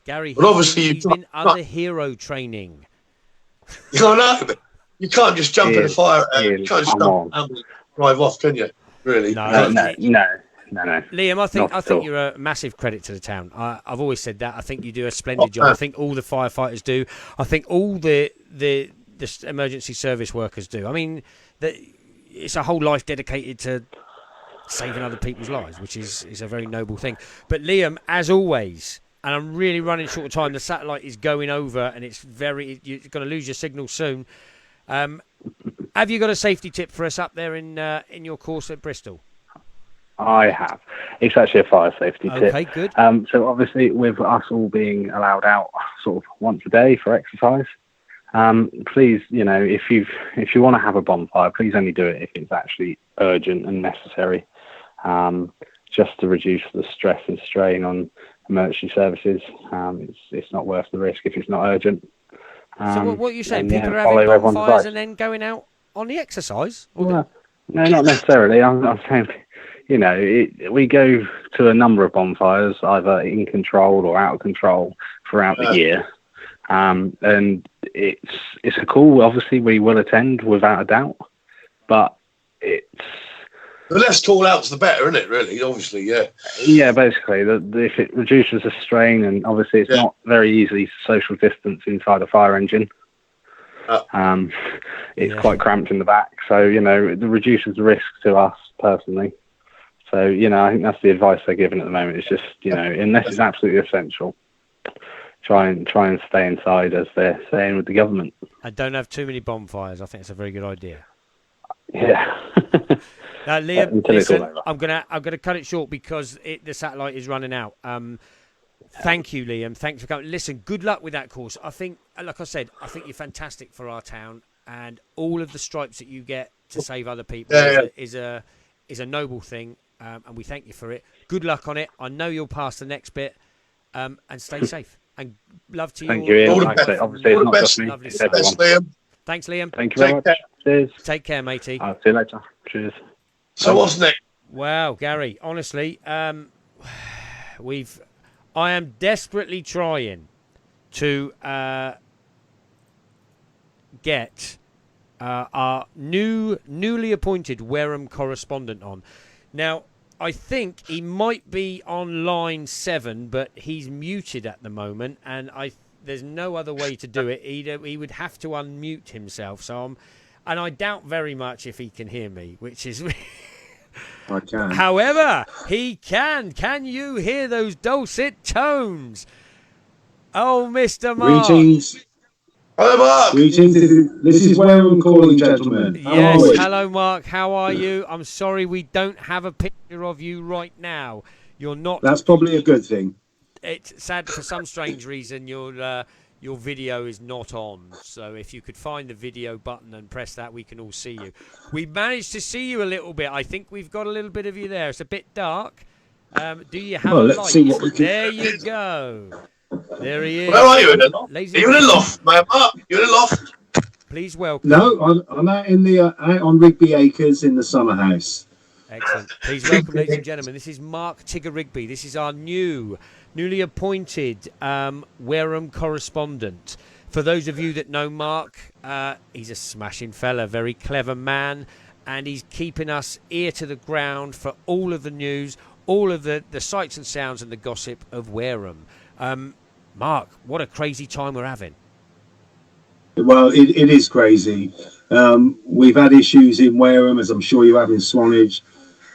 Speaker 2: Gary,
Speaker 3: but obviously
Speaker 2: he's been other hero training.
Speaker 3: I know, but you can't just jump in the fire. You can't just jump and drive off, can you? Really?
Speaker 10: No.
Speaker 2: Liam, I think you're a massive credit to the town. I've always said that. I think you do a splendid job. I think all the firefighters do. I think all the emergency service workers do. I mean, it's a whole life dedicated to saving other people's lives, which is a very noble thing. But Liam, as always, and I'm really running short of time, the satellite is going over and you're going to lose your signal soon. Have you got a safety tip for us up there in your course at Bristol?
Speaker 10: I have. It's actually a fire safety tip.
Speaker 2: Okay, good.
Speaker 10: So obviously, with us all being allowed out sort of once a day for exercise, please, if you want to have a bonfire, please only do it if it's actually urgent and necessary, just to reduce the stress and strain on emergency services. It's not worth the risk if it's not urgent.
Speaker 2: So what are you saying? People are having bonfires and then going out on the exercise?
Speaker 10: No, not necessarily. I'm saying, we go to a number of bonfires, either in control or out of control throughout the year. And it's a call, obviously, we will attend without a doubt. But
Speaker 3: the less call outs, the better, isn't it, really? Obviously, yeah.
Speaker 10: Yeah, basically. If it reduces the strain, and obviously it's not very easy to social distance inside a fire engine. It's quite cramped in the back, so it reduces the risk to us personally. So I think that's the advice they're giving at the moment. It's just unless it's absolutely essential, try and stay inside, as they're saying with the government.
Speaker 2: And don't have too many bonfires. I think it's a very good idea.
Speaker 10: Yeah.
Speaker 2: Now, Liam, listen, I'm gonna cut it short because the satellite is running out. Thank you, Liam. Thanks for coming. Listen, good luck with that course. I think, like I said, you're fantastic for our town, and all of the stripes that you get to save other people is a noble thing, and we thank you for it. Good luck on it. I know you'll pass the next bit, and stay safe. And love to you.
Speaker 10: Thank you, Ian. Obviously, it's not just me. It's everyone.
Speaker 3: Liam.
Speaker 2: Thanks, Liam.
Speaker 10: Thank you very much. Cheers.
Speaker 2: Take care, matey.
Speaker 10: I'll see you later. Cheers.
Speaker 3: So what's next?
Speaker 2: Wow, Gary, honestly, I am desperately trying to get our newly appointed Wareham correspondent on. Now, I think he might be on line 7, but he's muted at the moment, and there's no other way to do it. He would have to unmute himself. And I doubt very much if he can hear me, which is...
Speaker 11: I can.
Speaker 2: However, he can. Can you hear those dulcet tones? Oh, Mr. Mark.
Speaker 11: Greetings.
Speaker 3: Hello, Mark.
Speaker 11: Greetings. This is Wareham calling, gentlemen.
Speaker 2: Yes, hello, Mark. How are you? I'm sorry we don't have a picture of you right now. You're not...
Speaker 11: That's probably a good thing.
Speaker 2: It's sad for some strange reason your video is not on. So if you could find the video button and press that, we can all see you. We managed to see you a little bit. I think we've got a little bit of you there. It's a bit dark. Do you have a light?
Speaker 11: Let's see what we can...
Speaker 2: There you go. There he is.
Speaker 3: Where are you? Are you in a loft, Mark? You're in a loft?
Speaker 2: Please welcome.
Speaker 11: No, I'm out out on Rigby Acres in the summer house.
Speaker 2: Excellent. Please welcome, ladies and gentlemen. This is Mark Tigger Rigby. This is our newly appointed Wareham correspondent. For those of you that know Mark, he's a smashing fella, very clever man, and he's keeping us ear to the ground for all of the news, all of the sights and sounds and the gossip of Wareham. Mark, what a crazy time we're having.
Speaker 11: Well, it is crazy. We've had issues in Wareham, as I'm sure you have in Swanage,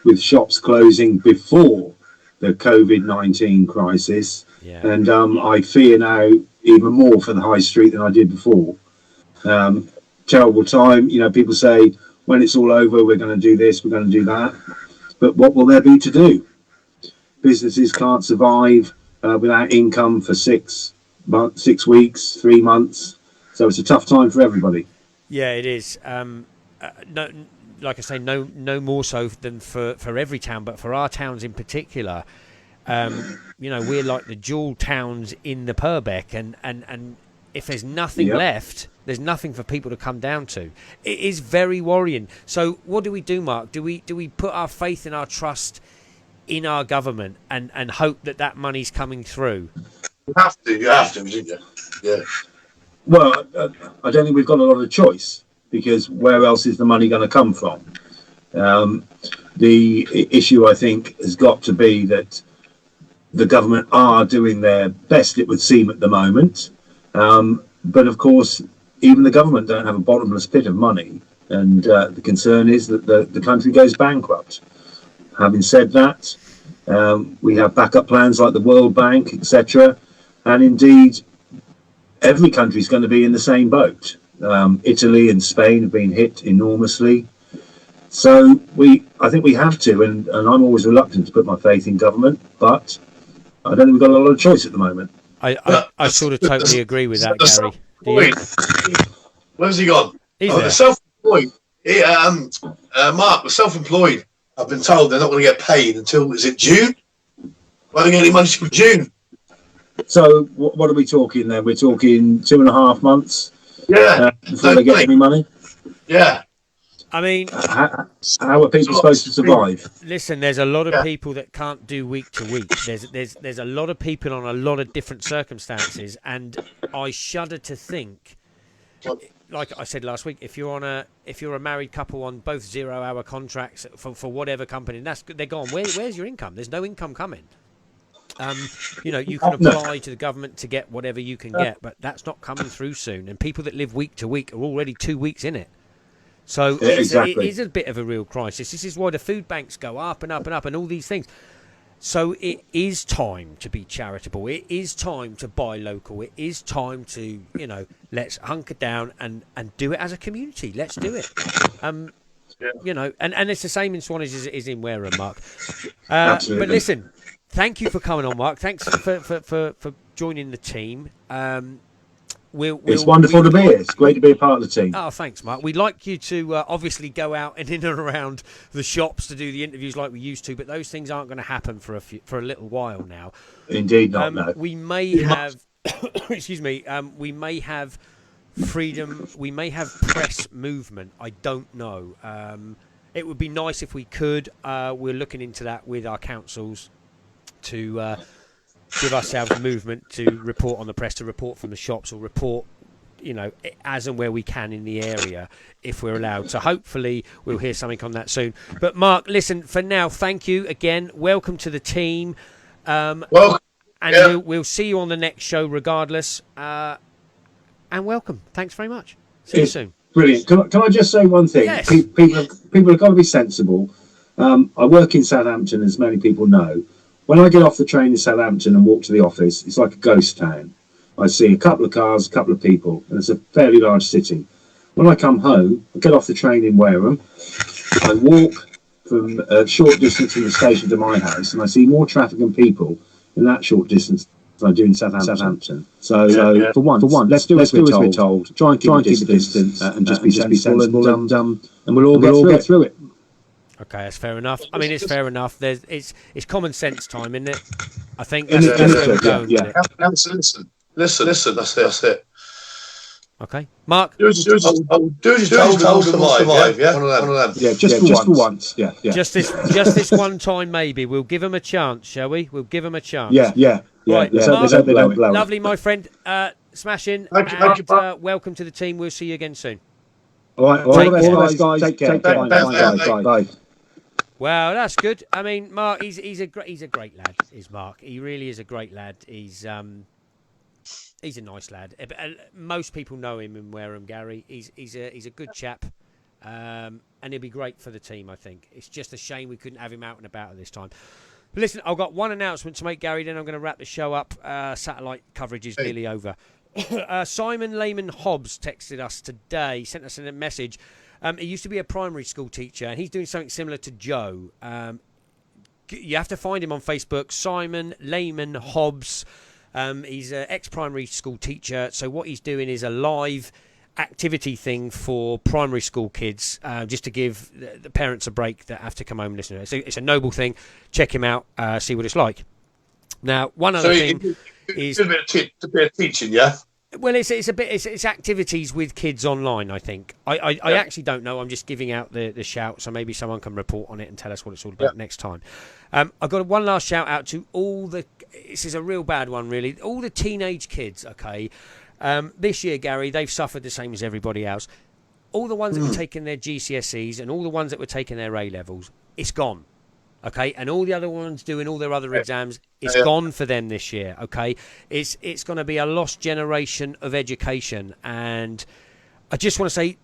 Speaker 11: with shops closing before the COVID-19 crisis.
Speaker 2: Yeah.
Speaker 11: And I fear now even more for the high street than I did before. Terrible time. People say, when it's all over, we're going to do this, we're going to do that. But what will there be to do? Businesses can't survive without income for 6 weeks, 3 months. So it's a tough time for everybody.
Speaker 2: Yeah, it is. No, like I say, no more so than for every town, but for our towns in particular. We're like the jewel towns in the Purbeck, and if there's nothing left, there's nothing for people to come down to. It is very worrying. So what do we do, Mark? Do we put our faith and our trust in our government and hope that money's coming through?
Speaker 3: You have to, didn't you? Yeah.
Speaker 11: Well, I don't think we've got a lot of choice, because where else is the money going to come from? The issue, I think, has got to be that the government are doing their best, it would seem, at the moment. But, of course, even the government don't have a bottomless pit of money. And the concern is that the country goes bankrupt. Having said that, we have backup plans like the World Bank, etc. And indeed, every country is going to be in the same boat. Italy and Spain have been hit enormously. So I think we have to, and I'm always reluctant to put my faith in government, but I don't think we've got a lot of choice at the moment.
Speaker 2: I sort of totally agree with that, Gary.
Speaker 3: Where's he gone?
Speaker 2: The
Speaker 3: self-employed. Mark, the self-employed, I've been told they're not going to get paid until, is it June? Won't get any money till June.
Speaker 11: So what are we talking then? We're talking 2.5 months?
Speaker 3: Yeah.
Speaker 11: Before they get any money?
Speaker 3: Yeah.
Speaker 2: I mean,
Speaker 11: how are people supposed to survive?
Speaker 2: Listen, there's a lot of people that can't do week to week. There's a lot of people on a lot of different circumstances, and I shudder to think, like I said last week, if you're a married couple on both 0-hour contracts for whatever company, they're gone. Where's your income? There's no income coming. You can apply to the government to get whatever you can get, but that's not coming through soon. And people that live week to week are already 2 weeks in it. So it is a bit of a real crisis. This is why the food banks go up and up and up and all these things. So it is time to be charitable. It is time to buy local. It is time to, let's hunker down and do it as a community. Let's do it. And it's the same in Swanage as it is in Wareham, Mark. But listen, thank you for coming on, Mark. Thanks for joining the team.
Speaker 11: It's wonderful to be here. It's great to be a part of the team.
Speaker 2: Oh, thanks, Mark. We'd like you to obviously go out and in and around the shops to do the interviews like we used to, but those things aren't going to happen for a little while now.
Speaker 11: Indeed not, no.
Speaker 2: We may have, excuse me, we may have freedom, we may have press movement. I don't know. It would be nice if we could. We're looking into that with our councils to give ourselves movement to report on the press, to report from the shops, or report, as and where we can in the area, if we're allowed. So hopefully we'll hear something on that soon. But Mark, listen, for now, thank you again. Welcome to the team. We'll see you on the next show regardless. And welcome. Thanks very much. See you soon.
Speaker 11: Brilliant. Can I just say one thing?
Speaker 2: Yes.
Speaker 11: People have got to be sensible. I work in Southampton, as many people know. When I get off the train in Southampton and walk to the office, it's like a ghost town. I see a couple of cars, a couple of people, and it's a fairly large city. When I come home, I get off the train in Wareham, I walk from a short distance from the station to my house, and I see more traffic and people in that short distance than I do in Southampton. So for once, let's do as we're told. Try and keep a distance and just be sensible, and we'll all get through it.
Speaker 2: Okay, that's fair enough. I mean, it's fair enough. It's common sense time, isn't it? I think
Speaker 3: that's
Speaker 2: where we're going.
Speaker 3: Yeah. Listen. That's it.
Speaker 2: Okay, Mark.
Speaker 3: Do as you're told, survive. Yeah, one of them.
Speaker 11: Yeah, just for once. Yeah.
Speaker 2: Just this one time, maybe we'll give them a chance, shall we? We'll give them a chance.
Speaker 11: Yeah.
Speaker 2: Right,
Speaker 11: Mark,
Speaker 2: they don't blow. Lovely, my friend. Smashing. Thank you. Welcome to the team. We'll see you again soon.
Speaker 11: All right, all the best, guys. Take care. Bye.
Speaker 2: Well, that's good. I mean, Mark, he's a great lad. Is Mark? He really is a great lad. He's a nice lad. Most people know him in Wareham, Gary. He's a good chap, and he'll be great for the team. I think it's just a shame we couldn't have him out and about at this time. But listen, I've got one announcement to make, Gary. Then I'm going to wrap the show up. Satellite coverage is nearly over. Simon Lehman Hobbs texted us today. Sent us a message. He used to be a primary school teacher, and he's doing something similar to Joe. You have to find him on Facebook, Simon Lehman Hobbs. He's an ex-primary school teacher, so what he's doing is a live activity thing for primary school kids, just to give the parents a break that have to come home and listen to it. So it's a noble thing. Check him out, see what it's like. Now, one other thing is
Speaker 3: a bit of teaching, yeah.
Speaker 2: Well, it's activities with kids online. I think I actually don't know. I'm just giving out the shout, so maybe someone can report on it and tell us what it's all about next time. I've got one last shout out to all the. This is a real bad one, really. All the teenage kids. Okay, this year, Gary, they've suffered the same as everybody else. All the ones that were taking their GCSEs and all the ones that were taking their A levels, it's gone. Okay, and all the other ones doing all their other exams, it's gone for them this year. Okay, it's going to be a lost generation of education, and I just want to say,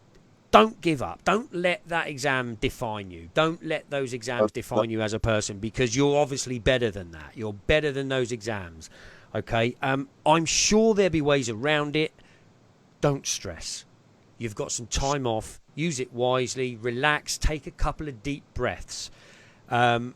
Speaker 2: don't give up. Don't let that exam define you. Don't let those exams define you as a person, because you're obviously better than that. You're better than those exams. Okay, I'm sure there'll be ways around it. Don't stress. You've got some time off. Use it wisely. Relax. Take a couple of deep breaths. And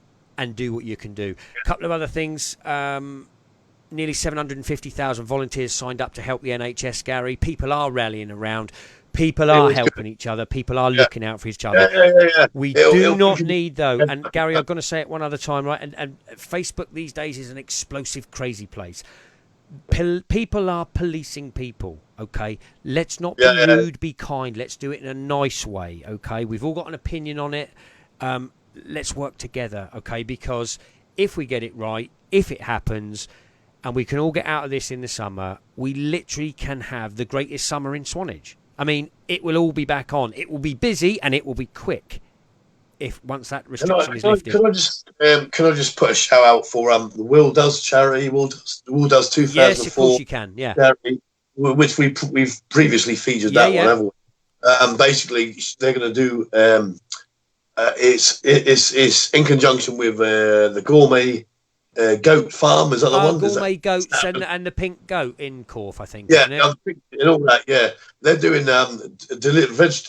Speaker 2: do what you can do. A couple of other things. Nearly 750,000 volunteers signed up to help the NHS, Gary. People are rallying around. People are helping each other. People are looking out for each other. We do not need, though, and Gary, I'm going to say it one other time, right? And Facebook these days is an explosive, crazy place. People are policing people, okay? Let's not be rude, be kind. Let's do it in a nice way, okay? We've all got an opinion on it. Let's work together, okay? Because if we get it right, if it happens, and we can all get out of this in the summer, we literally can have the greatest summer in Swanage. I mean, it will all be back on. It will be busy and it will be quick. if once that restriction is lifted.
Speaker 3: Can I just put a shout out for the Will Does charity, Will Does 2004.
Speaker 2: Yes, of course you can. Yeah,
Speaker 3: charity, which we've previously featured that one, haven't we? Basically, they're going to do it's in conjunction with the Gourmet Goat Farm. Is that the one?
Speaker 2: Gourmet Goats and the Pink Goat in Corfe, I think.
Speaker 3: Yeah,
Speaker 2: isn't it?
Speaker 3: and all that. Yeah, they're doing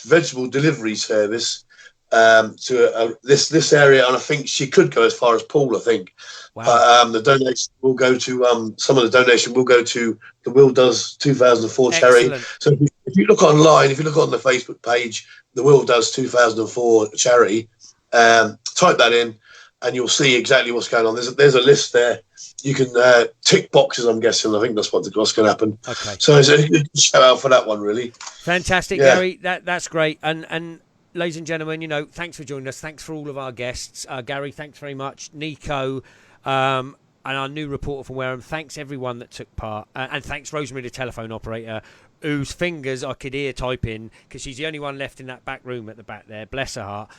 Speaker 3: vegetable delivery service to this area, and I think she could go as far as Poole. I think.
Speaker 2: Wow.
Speaker 3: The donation will go to some of the donation will go to the Will Does 2004 charity.
Speaker 2: Excellent.
Speaker 3: So if you look online, if you look on the Facebook page, the Will Does 2004 charity, type that in, and you'll see exactly what's going on. There's a list there. You can tick boxes. I'm guessing. I think that's what's going to happen.
Speaker 2: Okay.
Speaker 3: So it's a good shout out for that one, really.
Speaker 2: Fantastic, Gary. That's great. And ladies and gentlemen, thanks for joining us. Thanks for all of our guests. Gary, thanks very much. Nico. And our new reporter from Wareham. Thanks everyone that took part, and thanks Rosemary, the telephone operator, whose fingers I could hear typing because she's the only one left in that back room at the back there. Bless her heart.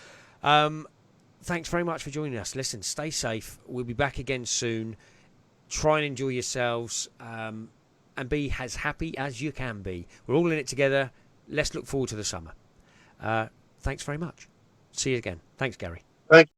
Speaker 2: Thanks very much for joining us. Listen, stay safe. We'll be back again soon. Try and enjoy yourselves, and be as happy as you can be. We're all in it together. Let's look forward to the summer. Thanks very much. See you again. Thanks, Gary.
Speaker 3: Thanks.